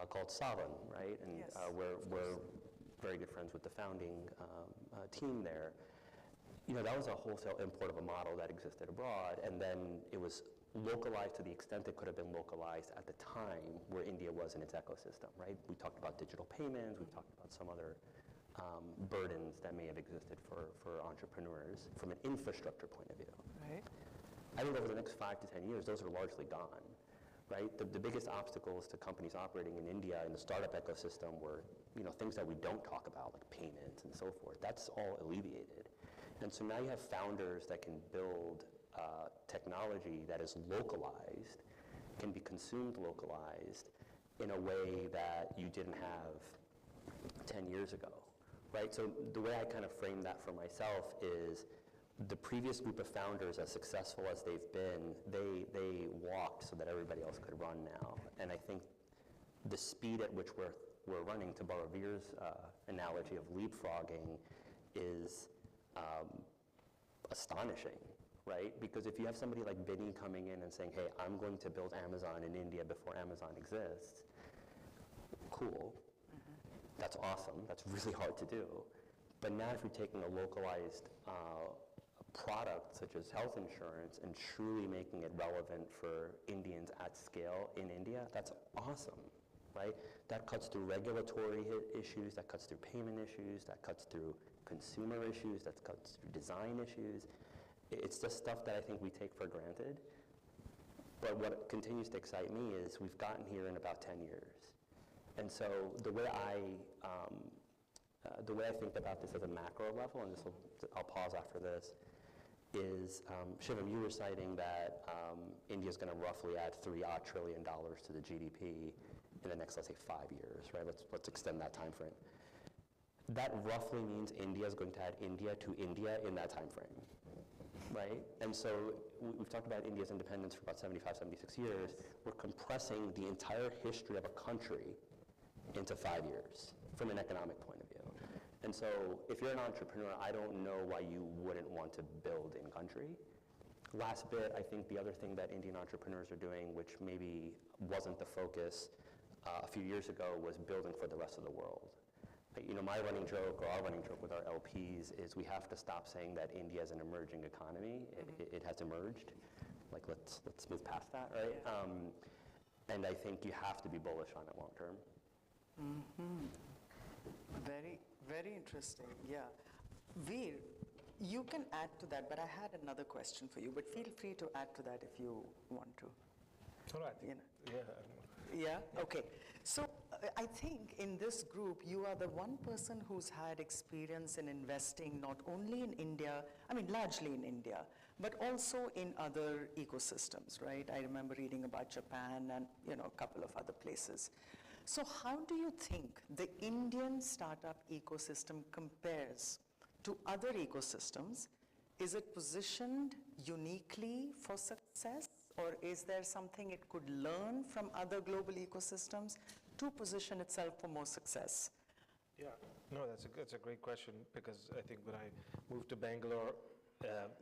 E: called Savon, right? And
D: Yes,
E: we're very good friends with the founding team there. You know, that was a wholesale import of a model that existed abroad, and then it was localized to the extent it could have been localized at the time where India was in its ecosystem, right? We talked about digital payments, we've talked about some other burdens that may have existed for entrepreneurs from an infrastructure point of view.
D: Right.
E: I think over the next 5 to 10 years, those are largely gone, right? The biggest obstacles to companies operating in India in the startup ecosystem were, you know, things that we don't talk about, like payments and so forth. That's all alleviated. And so now you have founders that can build technology that is localized, can be consumed localized in a way that you didn't have 10 years ago, right? So the way I kind of frame that for myself is the previous group of founders, as successful as they've been, they walked so that everybody else could run now. And I think the speed at which we're running, to borrow Veer's analogy of leapfrogging, is astonishing, right? Because if you have somebody like Binny coming in and saying, hey, I'm going to build Amazon in India before Amazon exists, cool. That's awesome. That's really hard to do. But now if you're taking a localized product such as health insurance and truly making it relevant for Indians at scale in India, that's awesome, right? That cuts through regulatory issues, that cuts through payment issues, that cuts through consumer issues, that cuts through design issues. It's just stuff that I think we take for granted. But what continues to excite me is we've gotten here in about 10 years. And so the way I think about this at a macro level, and I'll pause after this, is, Shivam, you were citing that India's going to roughly add $3 trillion to the GDP in the next, let's say, 5 years, right? Let's extend that time frame. That roughly means India is going to add India to India in that time frame, right? And so we've talked about India's independence for about 75, 76 years. We're compressing the entire history of a country into 5 years from an economic point of view. And so if you're an entrepreneur, I don't know why you wouldn't want to build in country. Last bit, I think the other thing that Indian entrepreneurs are doing, which maybe wasn't the focus a few years ago, was building for the rest of the world. You know, my running joke, or our running joke with our LPs, is we have to stop saying that India is an emerging economy. It has emerged. Like, let's move past that, right? And I think you have to be bullish on it long term.
D: Very, very interesting, yeah. Veer, you can add to that, but I had another question for you, but feel free to add to that if you want to.
F: All right.
D: You know.
F: Yeah, I don't know.
D: Yeah, okay. So I think in this group, you are the one person who's had experience in investing not only in India, I mean largely in India, but also in other ecosystems, right? I remember reading about Japan and, you know, a couple of other places. So how do you think the Indian startup ecosystem compares to other ecosystems? Is it positioned uniquely for success, or is there something it could learn from other global ecosystems to position itself for more success?
F: Yeah, no, that's a great question, because I think when I moved to Bangalore,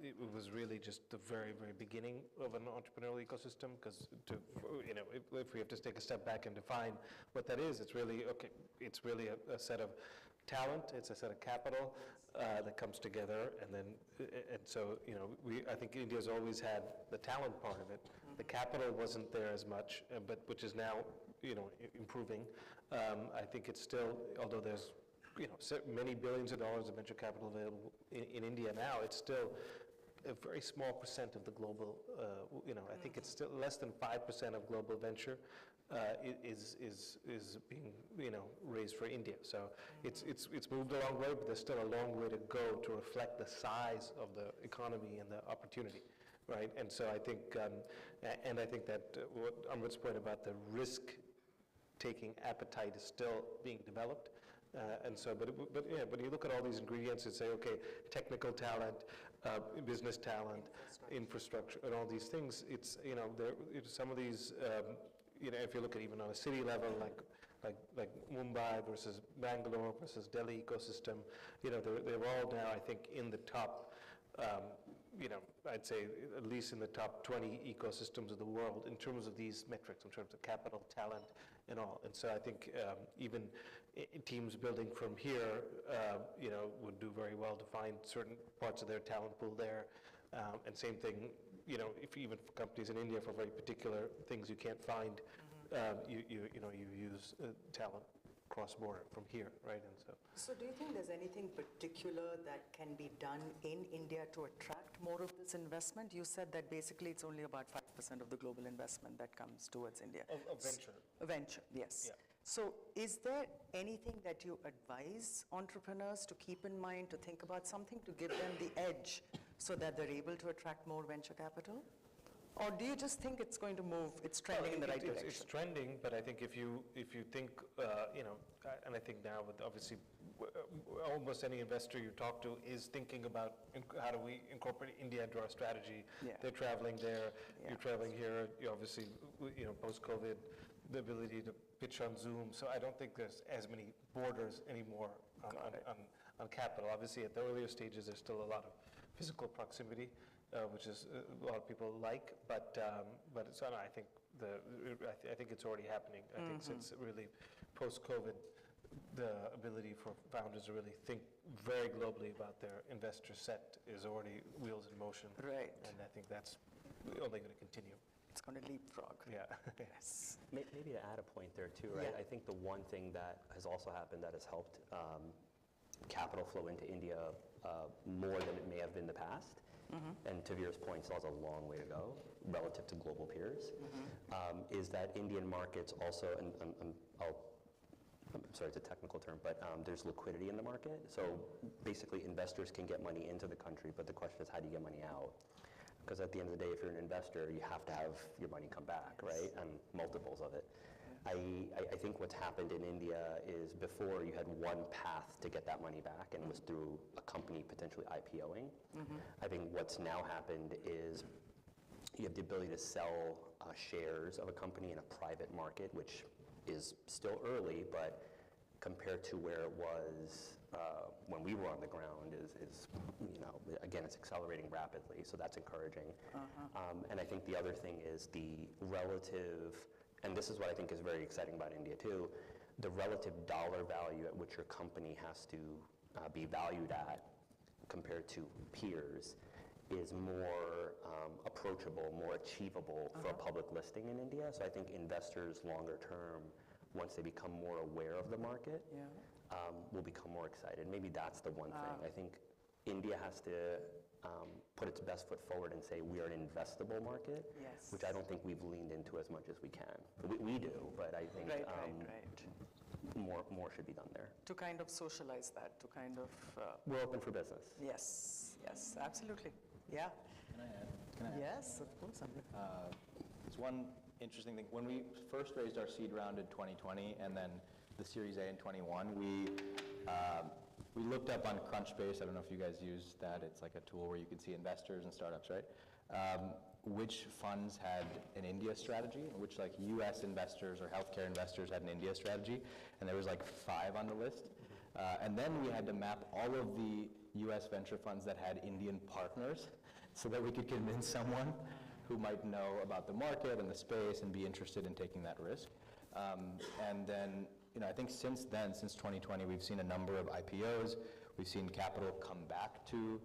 F: it was really just the very, very beginning of an entrepreneurial ecosystem, because if we have to take a step back and define what that is, it's really, okay, it's really a set of talent, it's a set of capital that comes together, and so, I think India's always had the talent part of it. The capital wasn't there as much, but which is now, improving. I think it's still, although there's, many billions of dollars of venture capital available in India now, it's still a very small percent of the global, I think it's still less than 5% of global venture is being, raised for India. So it's moved a long way, but there's still a long way to go to reflect the size of the economy and the opportunity, right? And so I think, and I think that what Amrit's point about the risk-taking appetite is still being developed. And so, but you look at all these ingredients and say, okay, technical talent, business talent, infrastructure, and all these things. It's some of these. If you look at even on a city level, like Mumbai versus Bangalore versus Delhi ecosystem, they're all now, I think, in the top. I'd say at least in the top 20 ecosystems of the world in terms of these metrics, in terms of capital, talent, and all. And so I think even teams building from here, would do very well to find certain parts of their talent pool there. And same thing, if even for companies in India for very particular things you can't find, you use talent cross-border from here, right? And
D: So do you think there's anything particular that can be done in India to attract more of this investment? You said that basically it's only about 5% of the global investment that comes towards India.
F: Of venture.
D: Venture, yes.
F: Yeah.
D: So is there anything that you advise entrepreneurs to keep in mind, to think about something to give them the edge so that they're able to attract more venture capital? Or do you just think it's going to move, it's trending in the right direction?
F: It's trending, but I think if you think, and I think now with obviously almost any investor you talk to is thinking about how do we incorporate India into our strategy.
D: Yeah.
F: They're traveling there,
D: Yeah.
F: you're traveling here, you obviously, post-COVID, the ability to pitch on Zoom. So I don't think there's as many borders anymore on capital. Obviously, at the earlier stages, there's still a lot of physical proximity, which is a lot of people like, but it's, I think I think it's already happening. I think since really post-COVID, the ability for founders to really think very globally about their investor set is already wheels in motion.
D: Right.
F: And I think that's only going to continue.
D: It's going to leapfrog.
F: Yeah.
D: Yes.
E: Maybe to add a point there too, right?
D: Yeah.
E: I think the one thing that has also happened that has helped capital flow into India more than it may have been in the past, and to Veer's point, still has a long way to go relative to global peers, is that Indian markets also, and I'm sorry, it's a technical term, but there's liquidity in the market. So basically investors can get money into the country, but the question is how do you get money out? Because at the end of the day, if you're an investor, you have to have your money come back, right? And multiples of it. I think what's happened in India is before you had one path to get that money back, and it was through a company potentially IPOing. I think what's now happened is you have the ability to sell shares of a company in a private market, which is still early, but compared to where it was when we were on the ground is again, it's accelerating rapidly, so that's encouraging. And I think the other thing is the relative, and this is what I think is very exciting about India too, the relative dollar value at which your company has to be valued at compared to peers is more approachable, more achievable for a public listing in India. So I think investors longer term, once they become more aware of the market, will become more excited. Maybe that's the one thing. I think India has to put its best foot forward and say we are an investable market, which I don't think we've leaned into as much as we can. We do, but I think more should be done there.
D: To kind of socialize that, to kind of...
E: We're open for business.
D: Yes, absolutely. Yeah.
G: Can I add?
D: Yes, of course.
G: It's one interesting thing. When we first raised our seed round in 2020 and then the Series A in 21, we looked up on Crunchbase. I don't know if you guys use that. It's like a tool where you can see investors and startups, right? Which funds had an India strategy, which like US investors or healthcare investors had an India strategy, and there was like 5 on the list. And then we had to map all of the US venture funds that had Indian partners so that we could convince someone who might know about the market and the space and be interested in taking that risk. And then, I think since then, since 2020, we've seen a number of IPOs. We've seen capital come back to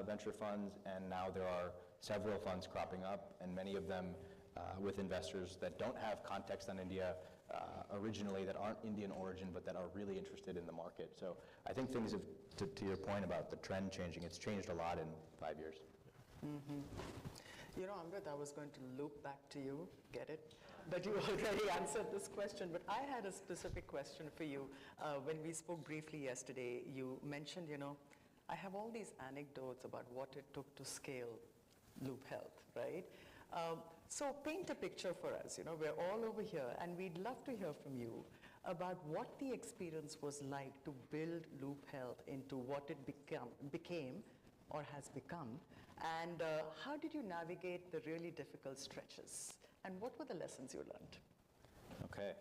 G: venture funds, and now there are several funds cropping up, and many of them with investors that don't have context on India originally, that aren't Indian origin, but that are really interested in the market. So I think things have, to your point about the trend changing, it's changed a lot in 5 years.
D: Amrit, I was going to loop back to you, get it? But you already answered this question. But I had a specific question for you. When we spoke briefly yesterday, you mentioned, I have all these anecdotes about what it took to scale Loop Health, right? So paint a picture for us. We're all over here, and we'd love to hear from you about what the experience was like to build Loop Health into what it became or has become, and how did you navigate the really difficult stretches, and what were the lessons you learned?
G: Okay.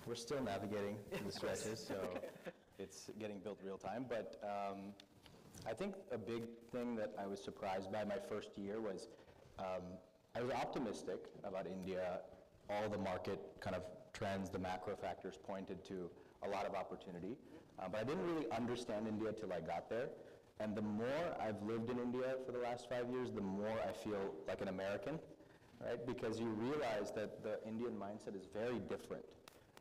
G: We're still navigating the stretches, so it's getting built real time. But I think a big thing that I was surprised by my first year was I was optimistic about India. All the market kind of trends, the macro factors pointed to a lot of opportunity. But I didn't really understand India till I got there. And the more I've lived in India for the last 5 years, the more I feel like an American, right? Because you realize that the Indian mindset is very different.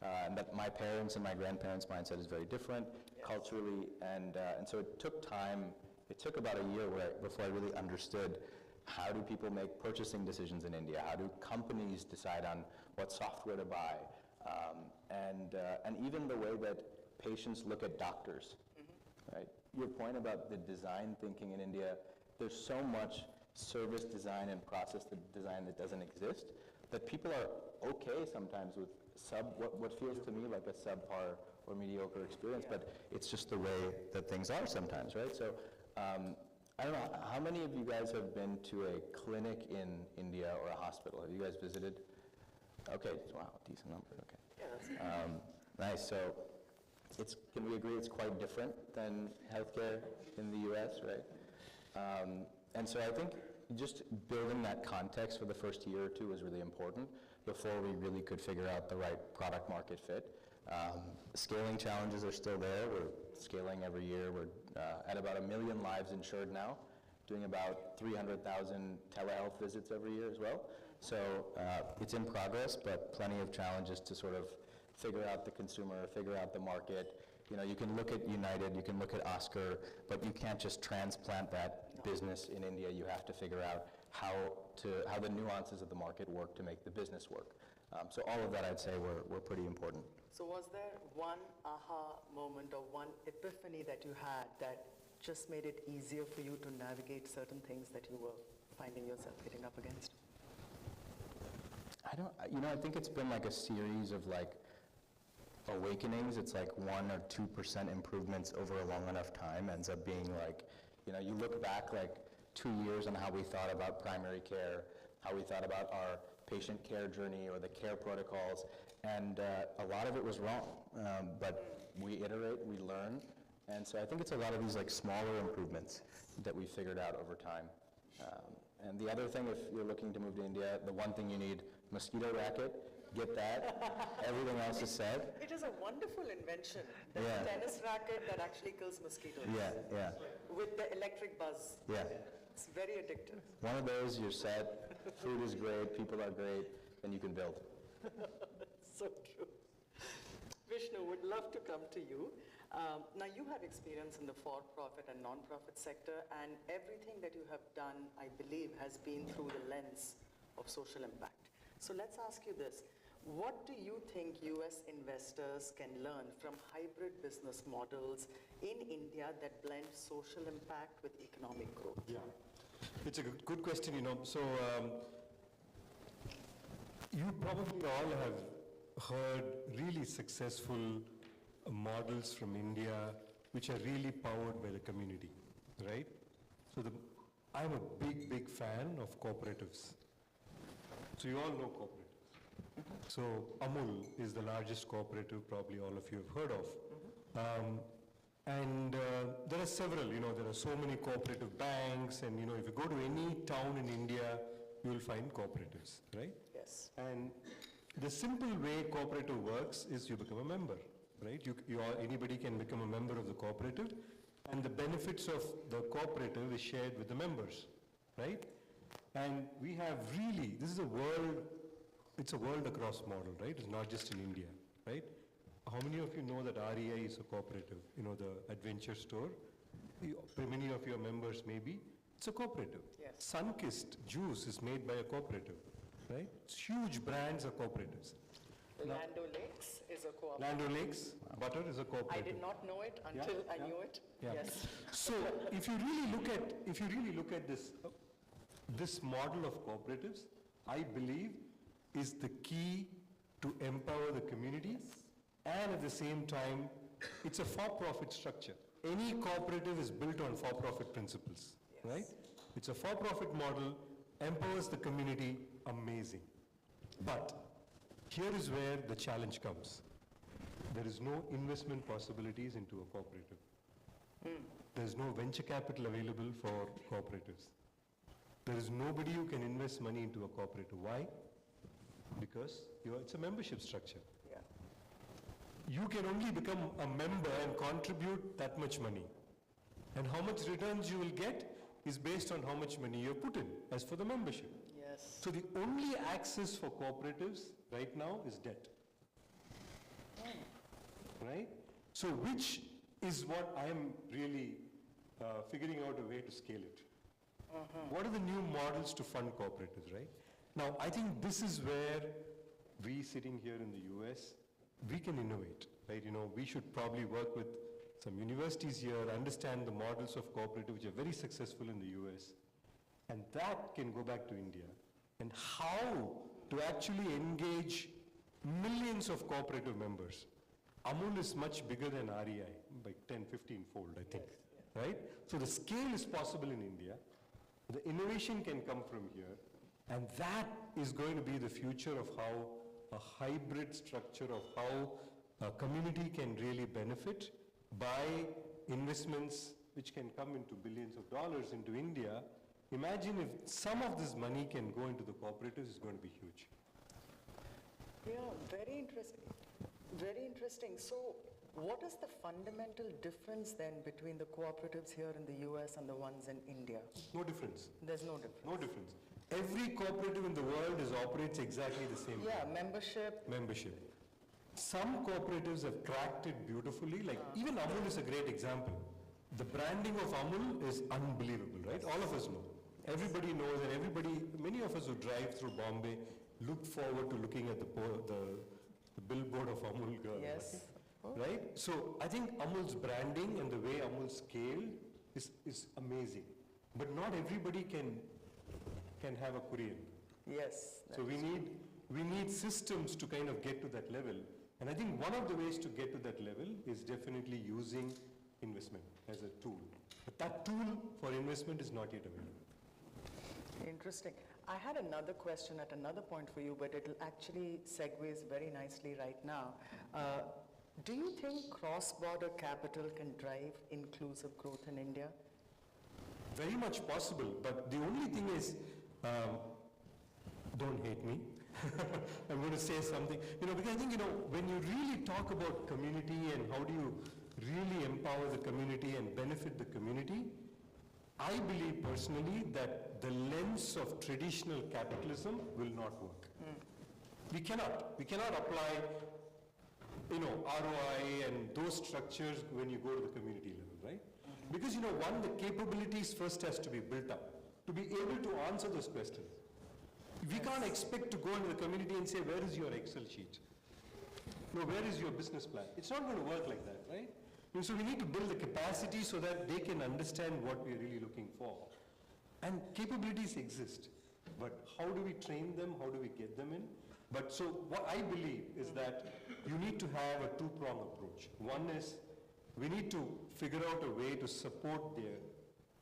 G: And that my parents' and my grandparents' mindset is very different culturally. And so it took time. It took about a year before I really understood how do people make purchasing decisions in India? How do companies decide on what software to buy? And even the way that patients look at doctors, right? Your point about the design thinking in India, there's so much service design and process design that doesn't exist that people are okay sometimes with what feels to me like a subpar or mediocre experience, but it's just the way that things are sometimes, right? So I don't know, how many of you guys have been to a clinic in India or a hospital? Have you guys visited? Okay, wow, decent number, okay. Nice, so can we agree it's quite different than healthcare in the US, right? And so I think just building that context for the first year or two was really important before we really could figure out the right product market fit. Scaling challenges are still there. We're scaling every year. We're at about 1 million lives insured now, doing about 300,000 telehealth visits every year as well. So it's in progress, but plenty of challenges to sort of figure out the consumer, figure out the market. You can look at United, you can look at Oscar, but you can't just transplant that business in India. You have to figure out how the nuances of the market work to make the business work. So all of that, I'd say, were pretty important.
D: So was there one aha moment or one epiphany that you had that just made it easier for you to navigate certain things that you were finding yourself hitting up against?
G: I think it's been like a series of awakenings. It's like 1 or 2% improvements over a long enough time ends up being you look back 2 years on how we thought about primary care, how we thought about our patient care journey or the care protocols, and a lot of it was wrong. But we iterate, we learn, and so I think it's a lot of these smaller improvements that we figured out over time. And the other thing, if you're looking to move to India, the one thing you need, mosquito racket, get that. Everything else is set.
D: It is a wonderful invention. There's a tennis racket that actually kills mosquitoes.
G: Yeah.
D: With the electric buzz.
G: Yeah.
D: It's very addictive.
G: One of those, you're set. Food is great, people are great, and you can build.
D: So true. Vishnu, would love to come to you. Now, you have experience in the for-profit and non-profit sector, and everything that you have done, I believe, has been through the lens of social impact. So let's ask you this. What do you think US investors can learn from hybrid business models in India that blend social impact with economic growth?
H: Yeah, it's a good question, So you probably all have heard really successful models from India which are really powered by the community, right? So I'm a big fan of cooperatives. So you all know cooperatives. So Amul is the largest cooperative probably all of you have heard of. There are several, there are so many cooperative banks, and if you go to any town in India, you will find cooperatives, right?
D: Yes.
H: And the simple way cooperative works is you become a member, right? Anybody can become a member of the cooperative, and the benefits of the cooperative is shared with the members, right? And we have really, this is a world, it's a world across model, right? It's not just in India, right? How many of you know that REI is a cooperative? The adventure store? Many of your members maybe. It's a cooperative.
D: Yes.
H: Sunkist juice is made by a cooperative, right? Huge brands are cooperatives.
D: Lando Lakes is a cooperative.
H: Land O'Lakes, butter is a
D: I
H: cooperative.
D: did not know it until I knew it.
H: Yeah.
D: Yes.
H: So if you really look at this model of cooperatives, I believe is the key to empower the community, and at the same time, it's a for-profit structure. Any cooperative is built on for-profit principles, right? It's a for-profit model, empowers the community, amazing. But here is where the challenge comes. There is no investment possibilities into a cooperative. There is no venture capital available for cooperatives. There is nobody who can invest money into a cooperative. Why? Because it's a membership structure.
D: Yeah.
H: You can only become a member and contribute that much money. And how much returns you will get is based on how much money you have put in, as for the membership.
D: Yes.
H: So the only access for cooperatives right now is debt. Right? So which is what I am really figuring out a way to scale it. What are the new models to fund cooperatives, right? Now, I think this is where we sitting here in the US, we can innovate, right? We should probably work with some universities here, understand the models of cooperative which are very successful in the US, and that can go back to India. And how to actually engage millions of cooperative members. Amul is much bigger than REI, by 10, 15-fold, I think, right? So the scale is possible in India. The innovation can come from here, and that is going to be the future of how a hybrid structure of how a community can really benefit by investments which can come into billions of dollars into India. Imagine if some of this money can go into the cooperatives, it's going to be huge.
D: Yeah, very interesting. Very interesting. So what is the fundamental difference then between the cooperatives here in the US and the ones in India?
H: No difference.
D: There's no difference.
H: No difference. Every cooperative in the world operates exactly the same way.
D: Yeah, membership.
H: Some cooperatives have cracked it beautifully, like even Amul is a great example. The branding of Amul is unbelievable, right? All of us know. Everybody knows, and many of us who drive through Bombay look forward to looking at the billboard of Amul girl.
D: Yes.
H: Right? So I think Amul's branding and the way Amul scaled is amazing. But not everybody can have a Korean.
D: Yes.
H: So we need systems to kind of get to that level. And I think one of the ways to get to that level is definitely using investment as a tool. But that tool for investment is not yet available.
D: Interesting. I had another question at another point for you, but it'll actually segues very nicely right now. Do you think cross-border capital can drive inclusive growth in India?
H: Very much possible, but the only thing is, don't hate me. I'm going to say something, because I think, when you really talk about community and how do you really empower the community and benefit the community, I believe personally that the lens of traditional capitalism will not work. We cannot apply, ROI and those structures when you go to the community level, right? Because, one, the capabilities first has to be built up to be able to answer those questions. We can't expect to go into the community and say, where is your Excel sheet? No, where is your business plan? It's not going to work like that, right? And so we need to build the capacity so that they can understand what we're really looking for. And capabilities exist, but how do we train them? How do we get them in? But so what I believe is that you need to have a two-pronged approach. One is we need to figure out a way to support their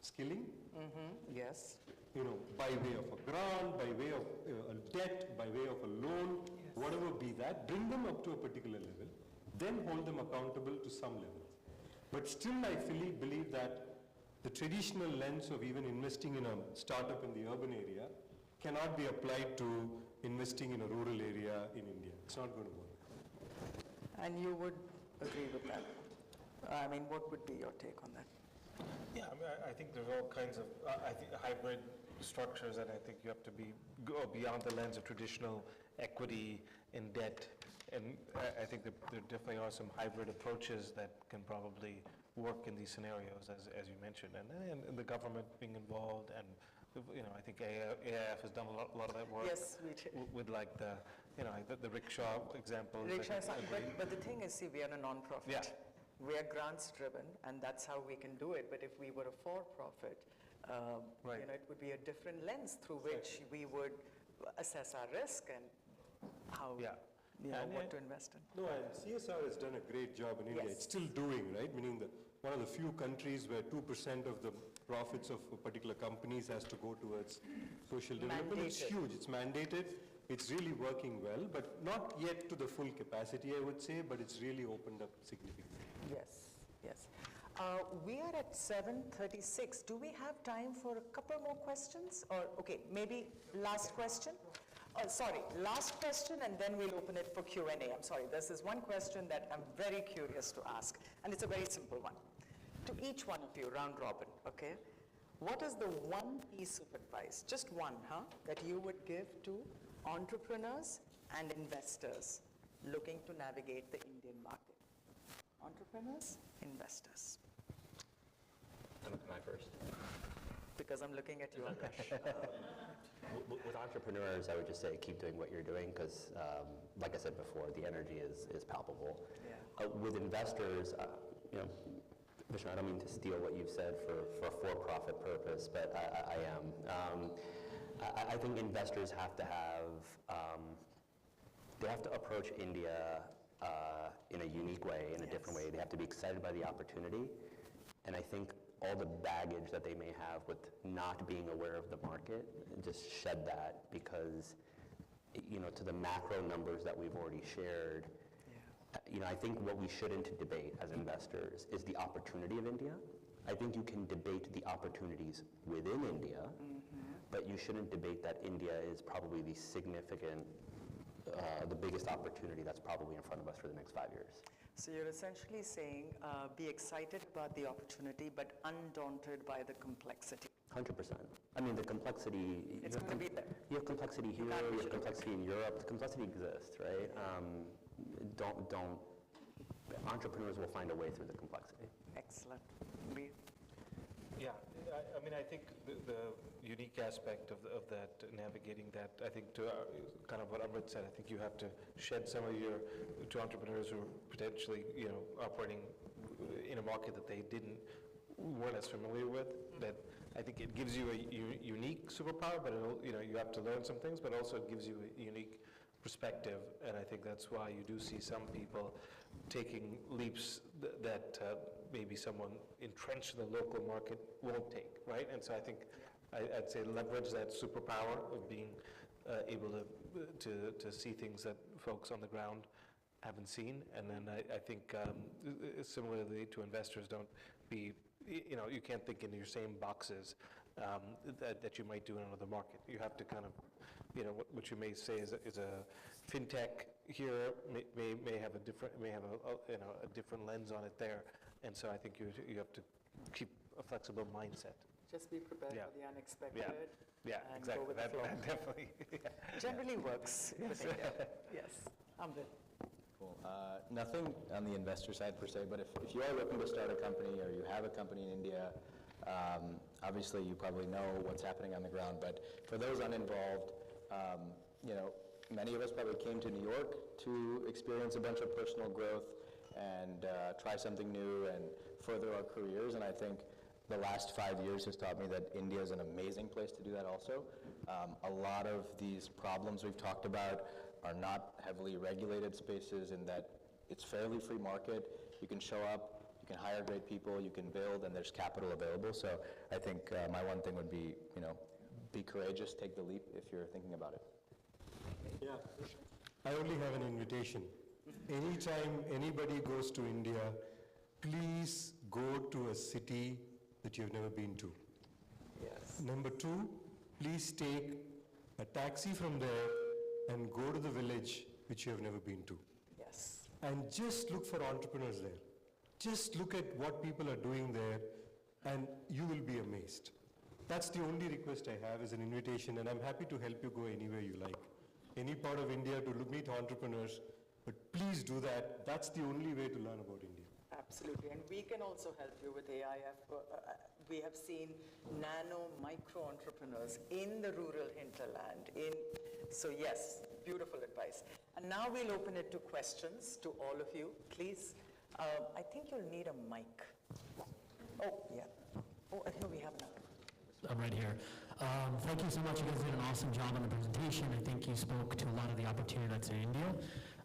H: skilling.
D: Yes.
H: By way of a grant, by way of a debt, by way of a loan, whatever be that, bring them up to a particular level. then hold them accountable to some level. But still, I fully believe that the traditional lens of even investing in a startup in the urban area cannot be applied to investing in a rural area in India. It's not going to work.
D: And you would agree with that? I mean, what would be your take on that?
F: Yeah, I mean, I think there's all kinds of, I think hybrid structures, and I think you have to go beyond the lens of traditional equity and debt. And I think that there definitely are some hybrid approaches that can probably work in these scenarios, as you mentioned, and the government being involved, and I think AIF has done a lot of that work.
D: Yes, we did.
F: With like the rickshaw example.
D: Rickshaw, but the thing is, see, we are a non-profit.
F: Yeah.
D: We are grants driven, and that's how we can do it. But if we were a for-profit,
F: Right.
D: it would be a different lens through which we would assess our risk and how, what to invest in.
H: No, and CSR has done a great job in India.
D: Yes.
H: It's still doing, right? Meaning that one of the few countries where 2% of the profits of a particular companies has to go towards social development. It's
D: Mandated.
H: huge. It's mandated. It's really working well, but not yet to the full capacity, I would say, but it's really opened up significantly.
D: Yes, yes. We are at 7:36. Do we have time for a couple more questions? Or, okay, maybe last question? Oh, sorry, last question, and then we'll open it for Q&A. I'm sorry, this is one question that I'm very curious to ask, and it's a very simple one. To each one of you, round robin, okay? What is the one piece of advice, just one, that you would give to entrepreneurs and investors looking to navigate the Indian market? Entrepreneurs, investors.
E: Am I first?
D: Because I'm looking at you, Akash.
E: With entrepreneurs, I would just say keep doing what you're doing because, like I said before, the energy is palpable.
D: Yeah.
E: With investors, Vishnu, I don't mean to steal what you've said for a for-profit purpose, but I am. I think investors have to they have to approach India in a unique way, in a different way. They have to be excited by the opportunity, and I think all the baggage that they may have with not being aware of the market, just shed that because, to the macro numbers that we've already shared, I think what we shouldn't debate as investors is the opportunity of India. I think you can debate the opportunities within India, but you shouldn't debate that India is probably the biggest opportunity that's probably in front of us for the next 5 years.
D: So you're essentially saying be excited about the opportunity, but undaunted by the complexity.
E: 100%. I mean, the complexity...
D: It's going to be there.
E: You have complexity here, you have complexity in Europe. The complexity exists, right? Entrepreneurs will find a way through the complexity.
D: Excellent.
F: Yeah, I mean, I think the unique aspect of that, navigating that, I think to kind of what Amrit said, I think you have to shed some of to entrepreneurs who are potentially, operating in a market that they weren't as familiar with, that I think it gives you a unique superpower, but you have to learn some things, but also it gives you a unique perspective, and I think that's why you do see some people taking leaps that maybe someone entrenched in the local market won't take, right? And so I think I'd say leverage that superpower of being able to see things that folks on the ground haven't seen, and then I think similarly to investors, don't be, you can't think in your same boxes that you might do in another market. You have to kind of, what you may say is a fintech here may have a different lens on it there, and so I think you have to keep a flexible mindset.
D: Just be prepared for the unexpected.
F: Yeah,
D: and
F: exactly.
D: Go with the flow.
F: That definitely.
D: Generally works. Yes. Yes. Amrit.
G: Cool. Nothing on the investor side per se, but if you are looking to start a company or you have a company in India, obviously you probably know what's happening on the ground, but for those uninvolved, many of us probably came to New York to experience a bunch of personal growth and try something new and further our careers, and I think the last 5 years has taught me that India is an amazing place to do that also. A lot of these problems we've talked about are not heavily regulated spaces in that it's fairly free market. You can show up, you can hire great people, you can build, and there's capital available. So I think my one thing would be, be courageous, take the leap if you're thinking about it.
H: Yeah, I only have an invitation. anytime anybody goes to India, please go to a city that you've never been to.
D: Yes.
H: Number two, please take a taxi from there and go to the village which you have never been to.
D: Yes.
H: And just look for entrepreneurs there. Just look at what people are doing there and you will be amazed. That's the only request I have as an invitation, and I'm happy to help you go anywhere you like. Any part of India to meet entrepreneurs, but please do that. That's the only way to learn about India.
D: Absolutely, and we can also help you with AIF. We have seen nano micro entrepreneurs in the rural hinterland. So yes, beautiful advice. And now we'll open it to questions to all of you. Please, I think you'll need a mic. Oh, yeah. Oh, here we have another.
I: I'm right here. Thank you so much. You guys did an awesome job on the presentation. I think you spoke to a lot of the opportunity that's in India.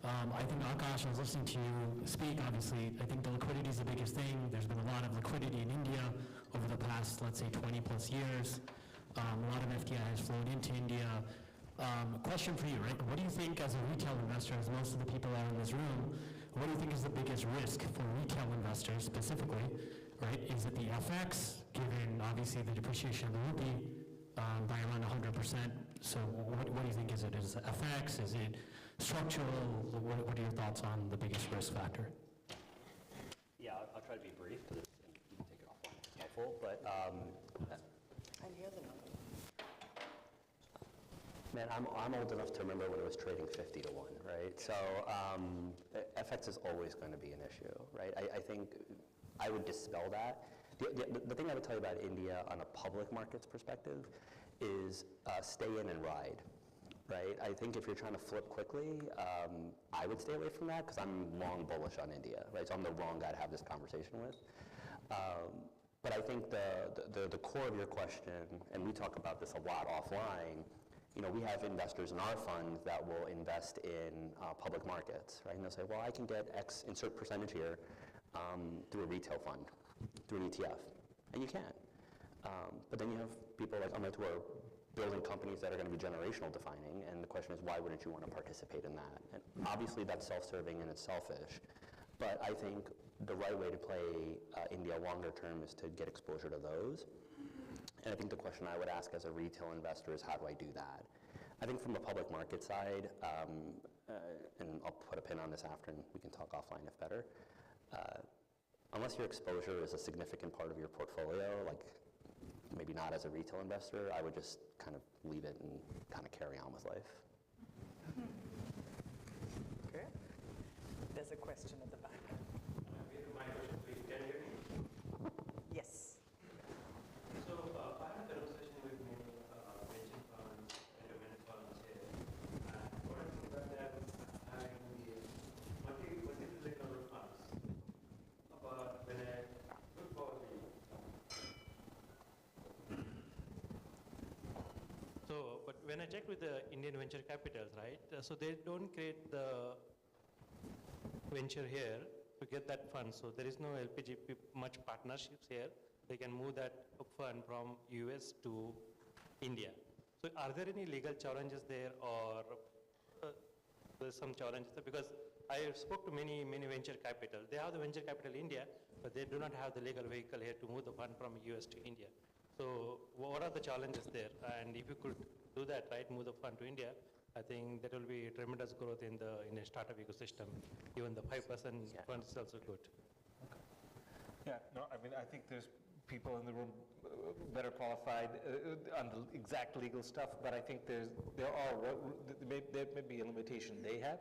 I: I think, Akash, I was listening to you speak, obviously. I think the liquidity is the biggest thing. There's been a lot of liquidity in India over the past, let's say, 20 plus years. A lot of FDI has flowed into India. Question for you, right? What do you think as a retail investor, as most of the people are in this room, what do you think is the biggest risk for retail investors specifically, right? Is it the FX, given obviously the depreciation of the rupee by around 100%? So what do you think is it? Is it FX? Is it structural? What are your thoughts on the biggest risk factor?
E: Yeah, I'll try to be brief because you can take it offline. It's helpful, but
D: And here's another one.
E: man, I'm old enough to remember when it was trading 50 to 1, right? So FX is always going to be an issue, right? I think I would dispel that. The thing I would tell you about India on a public markets perspective is stay in and ride, right? I think if you're trying to flip quickly, I would stay away from that because I'm long bullish on India, right? So I'm the wrong guy to have this conversation with. But I think the core of your question, and we talk about this a lot offline, you know, we have investors in our fund that will invest in public markets, right? And they'll say, well, I can get X insert percentage here through a retail fund, through an ETF, and you can. But then you have people like Amit who are building companies that are going to be generational defining, and the question is, why wouldn't you want to participate in that? And obviously that's self-serving and it's selfish, but I think the right way to play India longer term is to get exposure to those. And I think the question I would ask as a retail investor is, how do I do that? I think from the public market side, and I'll put a pin on this after and we can talk offline if better, unless your exposure is a significant part of your portfolio, like maybe not as a retail investor, I would just kind of leave it and kind of carry on with life.
D: Okay. There's a question at the back.
J: My question, please. Can you hear me?
D: Yes.
J: So I had a conversation with many pension funds, endowment funds here, and what I think about that having the multi-billion dollar funds. But when I look for but when I check with the Indian venture capitals, right? So they don't create the venture here to get that fund. So there is no LPG much partnerships here. They can move that fund from US to India. So are there any legal challenges there, or there's some challenges there? Because I spoke to many venture capital. They have the venture capital in India, but they do not have the legal vehicle here to move the fund from US to India. So what are the challenges there? And if you could do that, right, move the fund to India, I think that will be tremendous growth in the startup ecosystem. Even the 5% fund is also good.
F: Yeah, no, I mean, I think there's people in the room better qualified on the exact legal stuff, but I think there may be a limitation they have,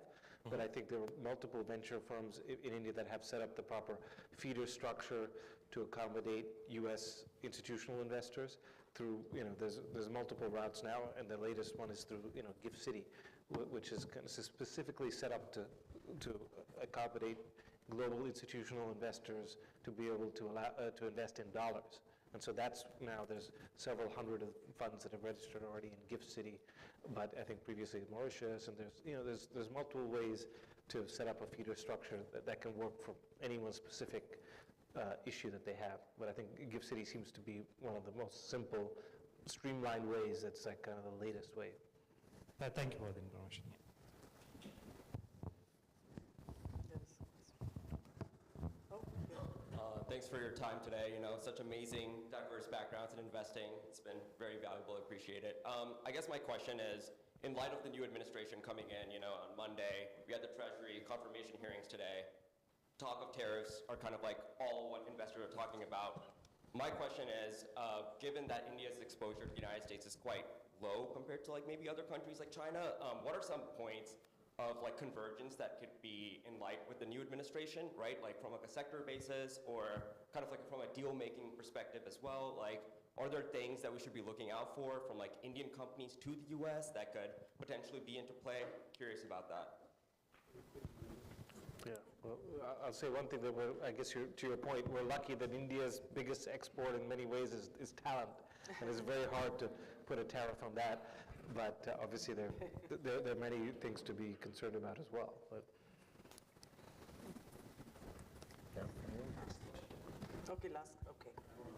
F: but I think there are multiple venture firms in India that have set up the proper feeder structure to accommodate U.S. institutional investors through, there's multiple routes now, and the latest one is through, Gift City, which is kind of specifically set up to accommodate global institutional investors to be able to allow to invest in dollars. And so that's now, there's several hundred of funds that have registered already in Gift City, but I think previously in Mauritius, and there's multiple ways to set up a feeder structure that can work for any one specific issue that they have. But I think Gift City seems to be one of the most simple, streamlined ways. That's like kind of the latest way.
J: Thank you for the information.
K: Thanks for your time today. Such amazing, diverse backgrounds in investing. It's been very valuable. I appreciate it. I guess my question is, in light of the new administration coming in, on Monday, we had the Treasury confirmation hearings today. Talk of tariffs are kind of like all what investors are talking about. My question is, given that India's exposure to the United States is quite low compared to maybe other countries like China, what are some points of convergence that could be in light with the new administration, right? From a sector basis or kind of from a deal-making perspective as well. Are there things that we should be looking out for from Indian companies to the US that could potentially be into play? Curious about that.
F: Yeah, well, I'll say one thing that I guess to your point, we're lucky that India's biggest export in many ways is talent. And it's very hard to put a tariff on that. But obviously there are many things to be concerned about as well. But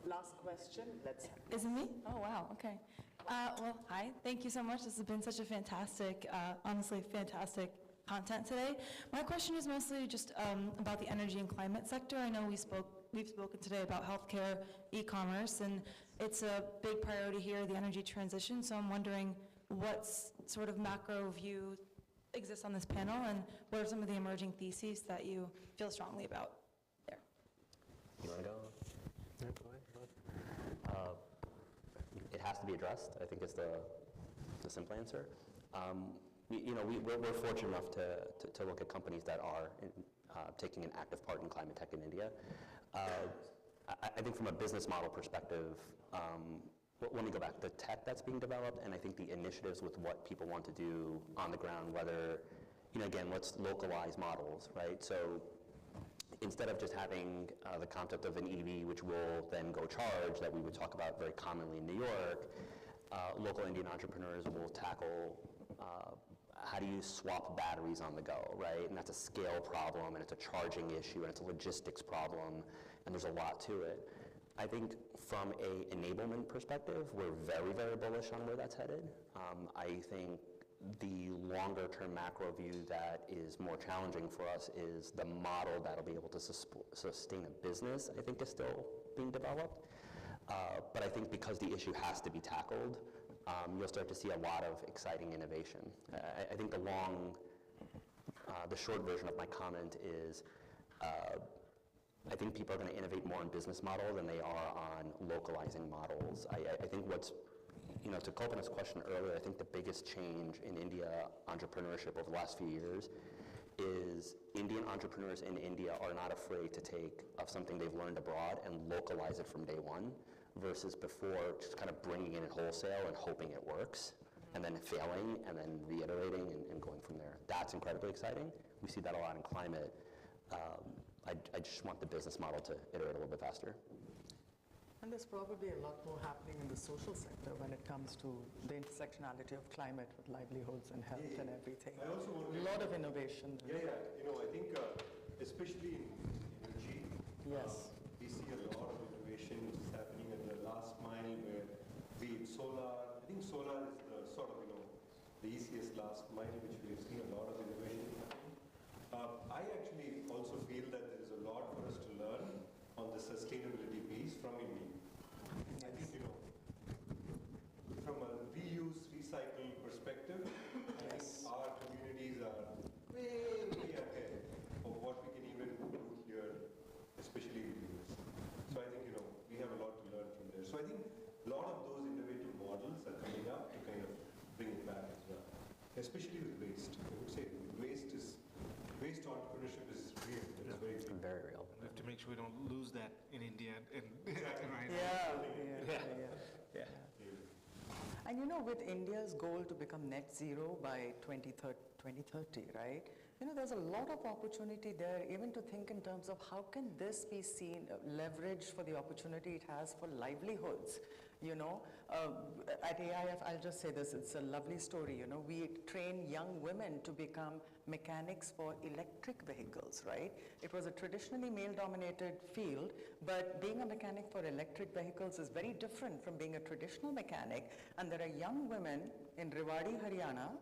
D: Last question.
L: Is it me? Oh, wow, okay. Well, hi, thank you so much. This has been such a fantastic, honestly fantastic content today. My question is mostly just about the energy and climate sector. I know we've spoken today about healthcare, e-commerce, and it's a big priority here, the energy transition. So I'm wondering what sort of macro view exists on this panel, and what are some of the emerging theses that you feel strongly about there?
E: You want to go?
F: yeah, go ahead.
E: It has to be addressed, I think is the simple answer. We're fortunate enough to look at companies that are taking an active part in climate tech in India. I think from a business model perspective, let me go back. The tech that's being developed, and I think the initiatives with what people want to do on the ground, whether, again, let's localize models, right? So instead of just having the concept of an EV, which will then go charge, that we would talk about very commonly in New York, local Indian entrepreneurs will tackle how do you swap batteries on the go, right? And that's a scale problem, and it's a charging issue, and it's a logistics problem, and there's a lot to it. I think from a enablement perspective, we're very, very bullish on where that's headed. I think the longer term macro view that is more challenging for us is the model that'll be able to sustain a business, I think is still being developed. But I think because the issue has to be tackled, you'll start to see a lot of exciting innovation. I think the short version of my comment is, I think people are going to innovate more in business model than they are on localizing models. I think to Kalpana's question earlier, I think the biggest change in India entrepreneurship over the last few years is Indian entrepreneurs in India are not afraid to take of something they've learned abroad and localize it from day one, versus before just kind of bringing in it wholesale and hoping it works, and then failing, and then reiterating and going from there. That's incredibly exciting. We see that a lot in climate. I just want the business model to iterate a little bit faster.
D: And there's probably a lot more happening in the social sector when it comes to the intersectionality of climate with livelihoods and health and everything.
M: I also want
D: a lot of innovation.
M: I think especially in energy,
D: yes,
M: we see a lot of innovation which is happening at the last mile, where be it solar. I think solar is the sort of the easiest last mile, which we have seen a lot of innovation happening. I actually also feel that there is a lot for us to learn on the sustainability piece from India. I think, from a reuse, recycle perspective, I think our communities are way, way ahead of what we can even do here, especially in the US. So I think, we have a lot to learn from there. So I think a lot of those innovative models are coming up to kind of bring it back as well, especially with waste. I would say waste entrepreneurship is real. It's
E: very real.
F: We have to make sure we don't lose that in India.
D: And with India's goal to become net zero by 2030, right? There's a lot of opportunity there, even to think in terms of how can this be seen, leveraged for the opportunity it has for livelihoods. At AIF, I'll just say this, it's a lovely story. We train young women to become mechanics for electric vehicles, right? It was a traditionally male-dominated field, but being a mechanic for electric vehicles is very different from being a traditional mechanic. And there are young women in Rewari, Haryana,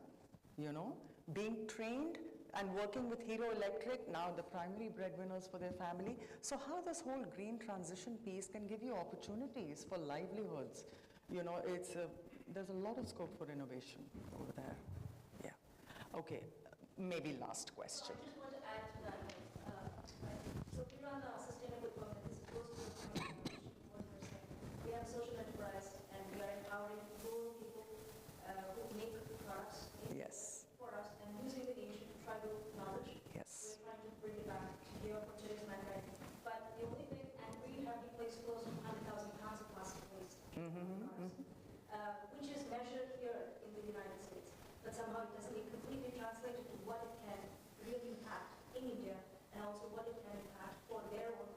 D: being trained And working with Hero Electric, now the primary breadwinners for their family. So how this whole green transition piece can give you opportunities for livelihoods. You know, there's a lot of scope for innovation over there. Yeah. Okay, maybe last question.
N: I just want to add to that. So we run a sustainable government. This is close to the point what you were saying. We have a social enterprise, and we are empowering rural people who make products
D: Yes.
N: for us, and using the ancient tribal knowledge.
D: Yes.
N: We're trying to bring it back here for today's mankind. But the only thing, and we have replaced close to 100,000 pounds of plastic waste, which is measured here in the United States. But somehow it doesn't get completely translated to what it can really impact in India, and also what it can impact for their own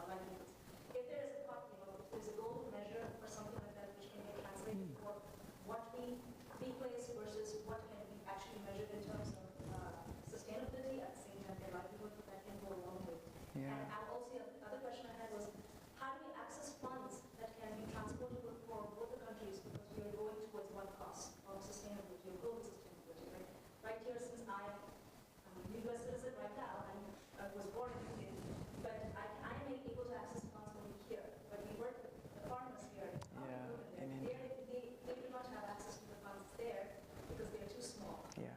N: livelihoods. If there is a if there's a goal measure or something like that which can get translated for what we replace versus what can be actually measured in terms of sustainability, at the same time their livelihood, that can go a long way.
D: Yeah.
N: And also the other question I had was, how do we access funds that can be transportable for both the countries, because we are going towards one cost of sustainability, or global sustainability, right? Right here, since I'm a US citizen right now, I was born in India, but I am able to access funds only here, but we work with the farmers here.
D: Yeah, in India.
N: They do not have access to the funds there because they are too small.
D: Yeah.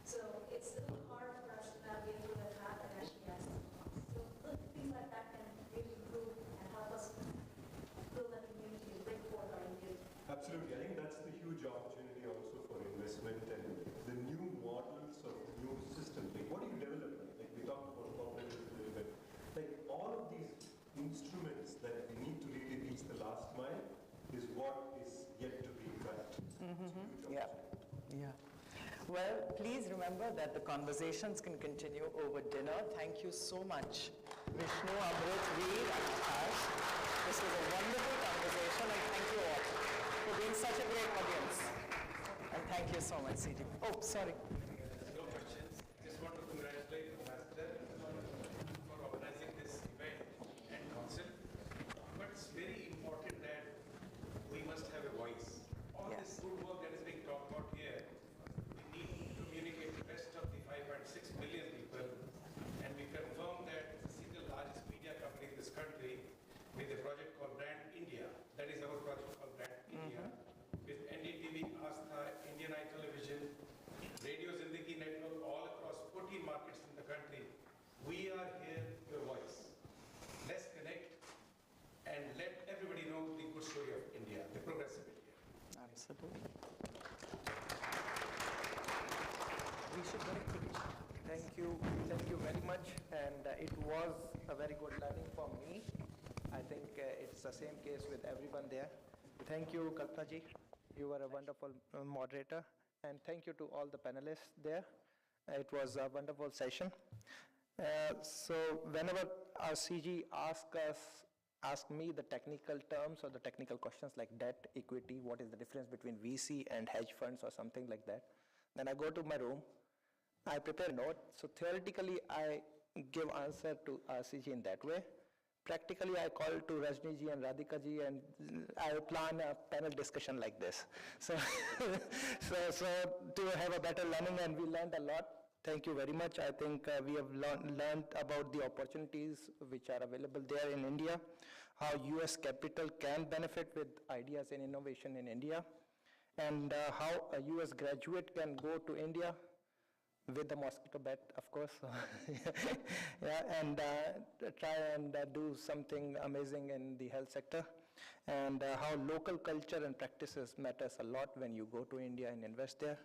N: So it's a little hard for us to navigate through that path and actually access the funds. So little things like that can really improve and help us build that community and bring forth our Indian.
M: Absolutely. I think that's the huge opportunity also for investment and the new models of new systems. Like, what do you develop? Like we talked about cooperatives a little bit. Like all of these instruments that we need to really reach the last mile is what is yet to be developed.
D: Yeah. Yeah. Well, please remember that the conversations can continue over dinner. Thank you so much, Vishnu, Amrit, Veer, and Akash. This was a wonderful conversation, and thank you all for being such a great audience. And thank you so much, CG. Oh, sorry.
O: No questions. Just want to congratulate the Ambassador for organizing this event and council. But it's very important that we must have a voice. All this good work that is being talked about here, we need to communicate the best of the 5.6 billion people, and we confirm that it's the single largest media company in this country with a project called Brand India. That is our project called Brand India. With NDTV, Astha, Indian Eye Television, Radio Zindagi Network, all across 14 markets in the country. We are here, your voice. Let's connect and let everybody know the good story of India, the progressive India.
D: Absolutely. We should very quickly.
A: Thank you very much, and it was a very good learning for me. I think it's the same case with everyone there. Thank you, Kalpana ji. You were a wonderful moderator, and thank you to all the panelists there. It was a wonderful session. So whenever our CG ask me the technical terms or the technical questions like debt, equity, what is the difference between VC and hedge funds or something like that, then I go to my room, I prepare a note. So theoretically, I give answer to CG in that way. Practically, I call to Rajni ji and Radhika ji, and I plan a panel discussion like this. So, so to have a better learning, and we learned a lot. Thank you very much. I think we have learned about the opportunities which are available there in India, how US capital can benefit with ideas and innovation in India, and how a US graduate can go to India with the mosquito bat, of course. Yeah, and try and do something amazing in the health sector, and how local culture and practices matters a lot when you go to India and invest there,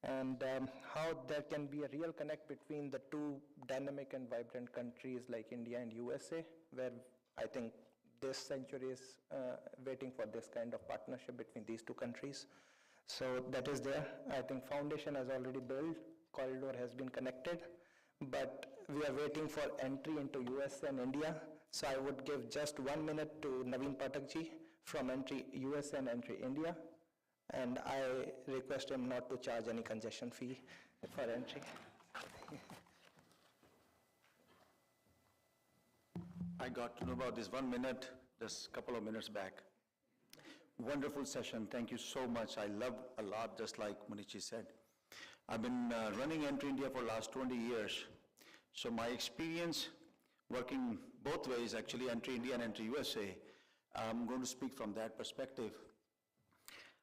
A: and how there can be a real connect between the two dynamic and vibrant countries like India and USA, where I think this century is waiting for this kind of partnership between these two countries. So that is there. I think foundation has already built, corridor has been connected, but we are waiting for entry into US and India. So I would give just 1 minute to Naveen Pathak ji from entry US and entry India. And I request him not to charge any congestion fee for entry.
P: I got to know about this 1 minute just a couple of minutes back. Wonderful session. Thank you so much. I loved a lot, just like Munichi said. I've been running Entry India for last 20 years. So my experience working both ways, actually Entry India and Entry USA, I'm going to speak from that perspective.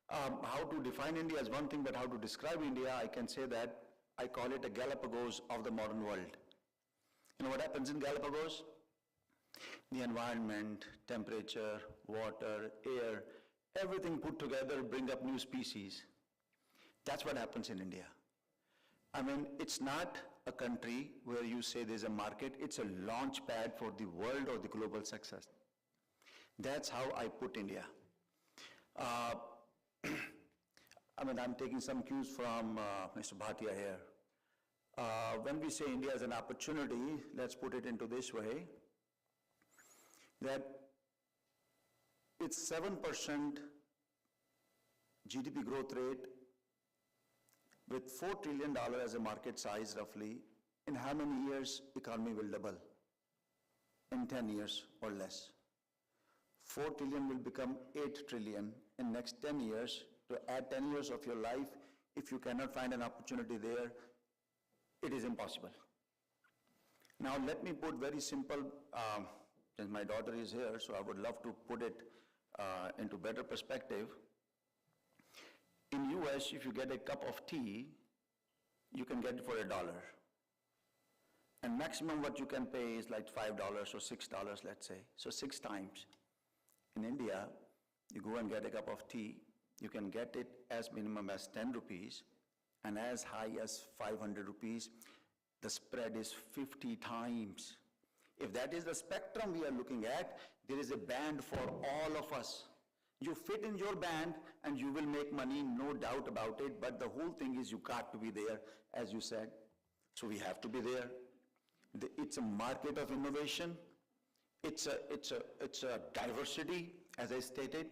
P: How to define India is one thing, but how to describe India, I can say that I call it a Galapagos of the modern world. You know what happens in Galapagos? The environment, temperature, water, air, everything put together bring up new species. That's what happens in India. I mean, it's not a country where you say there's a market, it's a launch pad for the world or the global success. That's how I put India. I mean, I'm taking some cues from Mr. Bhatia here. When we say India is an opportunity, let's put it into this way, that it's 7% GDP growth rate with $4 trillion as a market size roughly. In how many years economy will double? In 10 years or less. 4 trillion will become 8 trillion in next 10 years. To add 10 years of your life, if you cannot find an opportunity there, it is impossible. Now let me put very simple, since my daughter is here, so I would love to put it into better perspective. In US, if you get a cup of tea, you can get it for $1. And maximum what you can pay is like $5 or $6, let's say, so 6 times. In India, you go and get a cup of tea, you can get it as minimum as 10 rupees and as high as 500 rupees. The spread is 50 times. If that is the spectrum we are looking at, there is a band for all of us. You fit in your band and you will make money, no doubt about it, but the whole thing is you got to be there, as you said. So we have to be there. It's a market of innovation. It's a diversity, as I stated.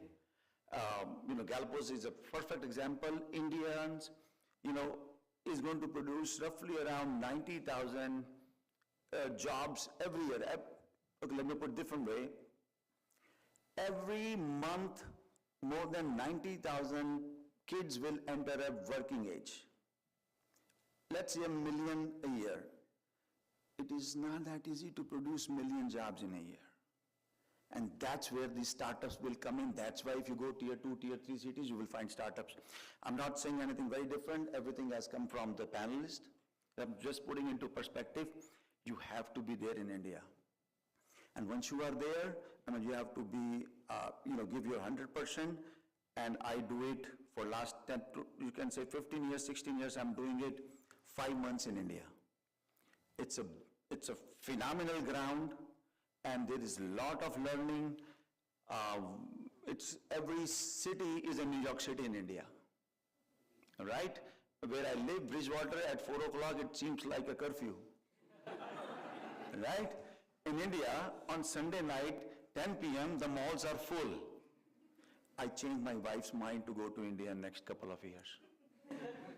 P: Galapagos is a perfect example. Indians, is going to produce roughly around 90,000 jobs every year. Okay, let me put it a different way. Every month, more than 90,000 kids will enter a working age. Let's say 1 million a year. It is not that easy to produce 1 million jobs in a year. And that's where the startups will come in. That's why if you go tier 2, tier 3 cities, you will find startups. I'm not saying anything very different. Everything has come from the panelists. I'm just putting into perspective, you have to be there in India. And once you are there, you have to be, give your 100%. And I do it for last 10, you can say 15 years, 16 years, I'm doing it 5 months in India. It's a phenomenal ground. And there is a lot of learning. Every city is a New York City in India, right? Where I live, Bridgewater, at 4 o'clock, it seems like a curfew, right? In India, on Sunday night, 10 p.m., the malls are full. I changed my wife's mind to go to India in the next couple of years.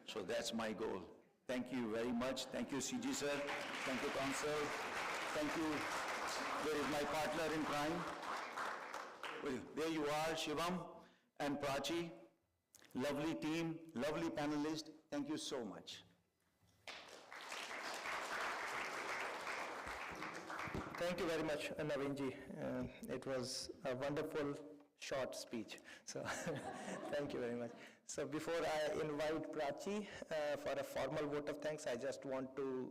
P: So that's my goal. Thank you very much. Thank you, CG sir. Thank you, Council. Thank you. There is my partner in crime. There you are, Shivam and Prachi. Lovely team, lovely panelist. Thank you so much.
A: Thank you very much, Navinji. It was a wonderful, short speech. So thank you very much. So before I invite Prachi for a formal vote of thanks, I just want to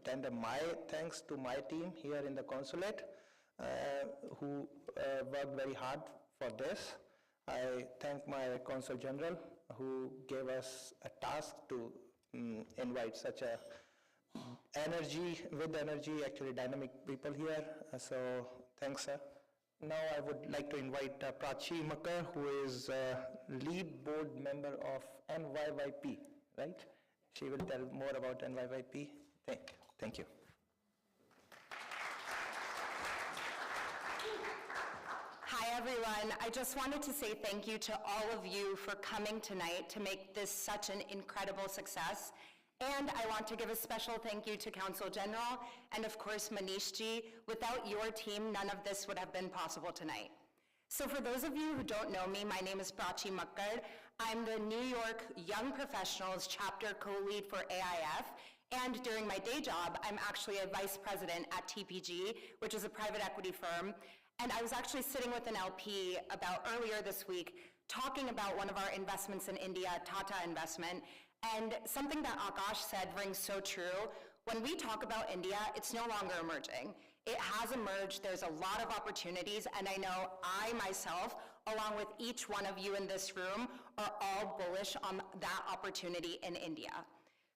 A: tender my thanks to my team here in the consulate who worked very hard for this. I thank my Consul General who gave us a task to invite such a actually dynamic people here. So thanks, sir. Now I would like to invite Prachi Makkar, who is lead board member of NYYP, right? She will tell more about NYYP. Thank you.
Q: Hi, everyone. I just wanted to say thank you to all of you for coming tonight to make this such an incredible success. And I want to give a special thank you to Council General and, of course, Manish ji. Without your team, none of this would have been possible tonight. So for those of you who don't know me, my name is Prachi Makkar. I'm the New York Young Professionals Chapter Co-Lead for AIF, and during my day job, I'm actually a vice president at TPG, which is a private equity firm. And I was actually sitting with an LP about earlier this week, talking about one of our investments in India, Tata Investment, and something that Akash said rings so true. When we talk about India, it's no longer emerging. It has emerged, there's a lot of opportunities, and I know I myself, along with each one of you in this room, are all bullish on that opportunity in India.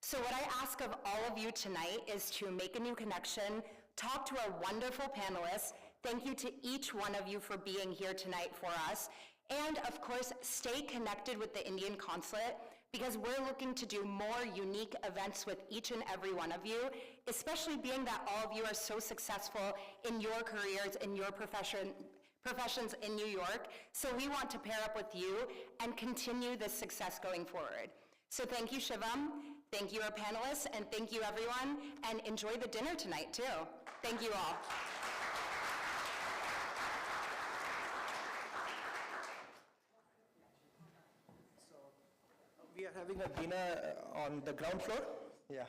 Q: So what I ask of all of you tonight is to make a new connection, talk to our wonderful panelists. Thank you to each one of you for being here tonight for us. And of course, stay connected with the Indian consulate, because we're looking to do more unique events with each and every one of you, especially being that all of you are so successful in your careers, in your professions in New York. So we want to pair up with you and continue this success going forward. So thank you, Shivam. Thank you, our panelists, and thank you, everyone. And enjoy the dinner tonight, too. Thank you all.
A: We are having a dinner on the ground floor. Yeah.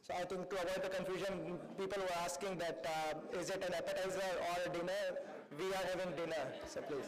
A: So I think to avoid the confusion, people were asking that is it an appetizer or a dinner? We are having dinner, so please.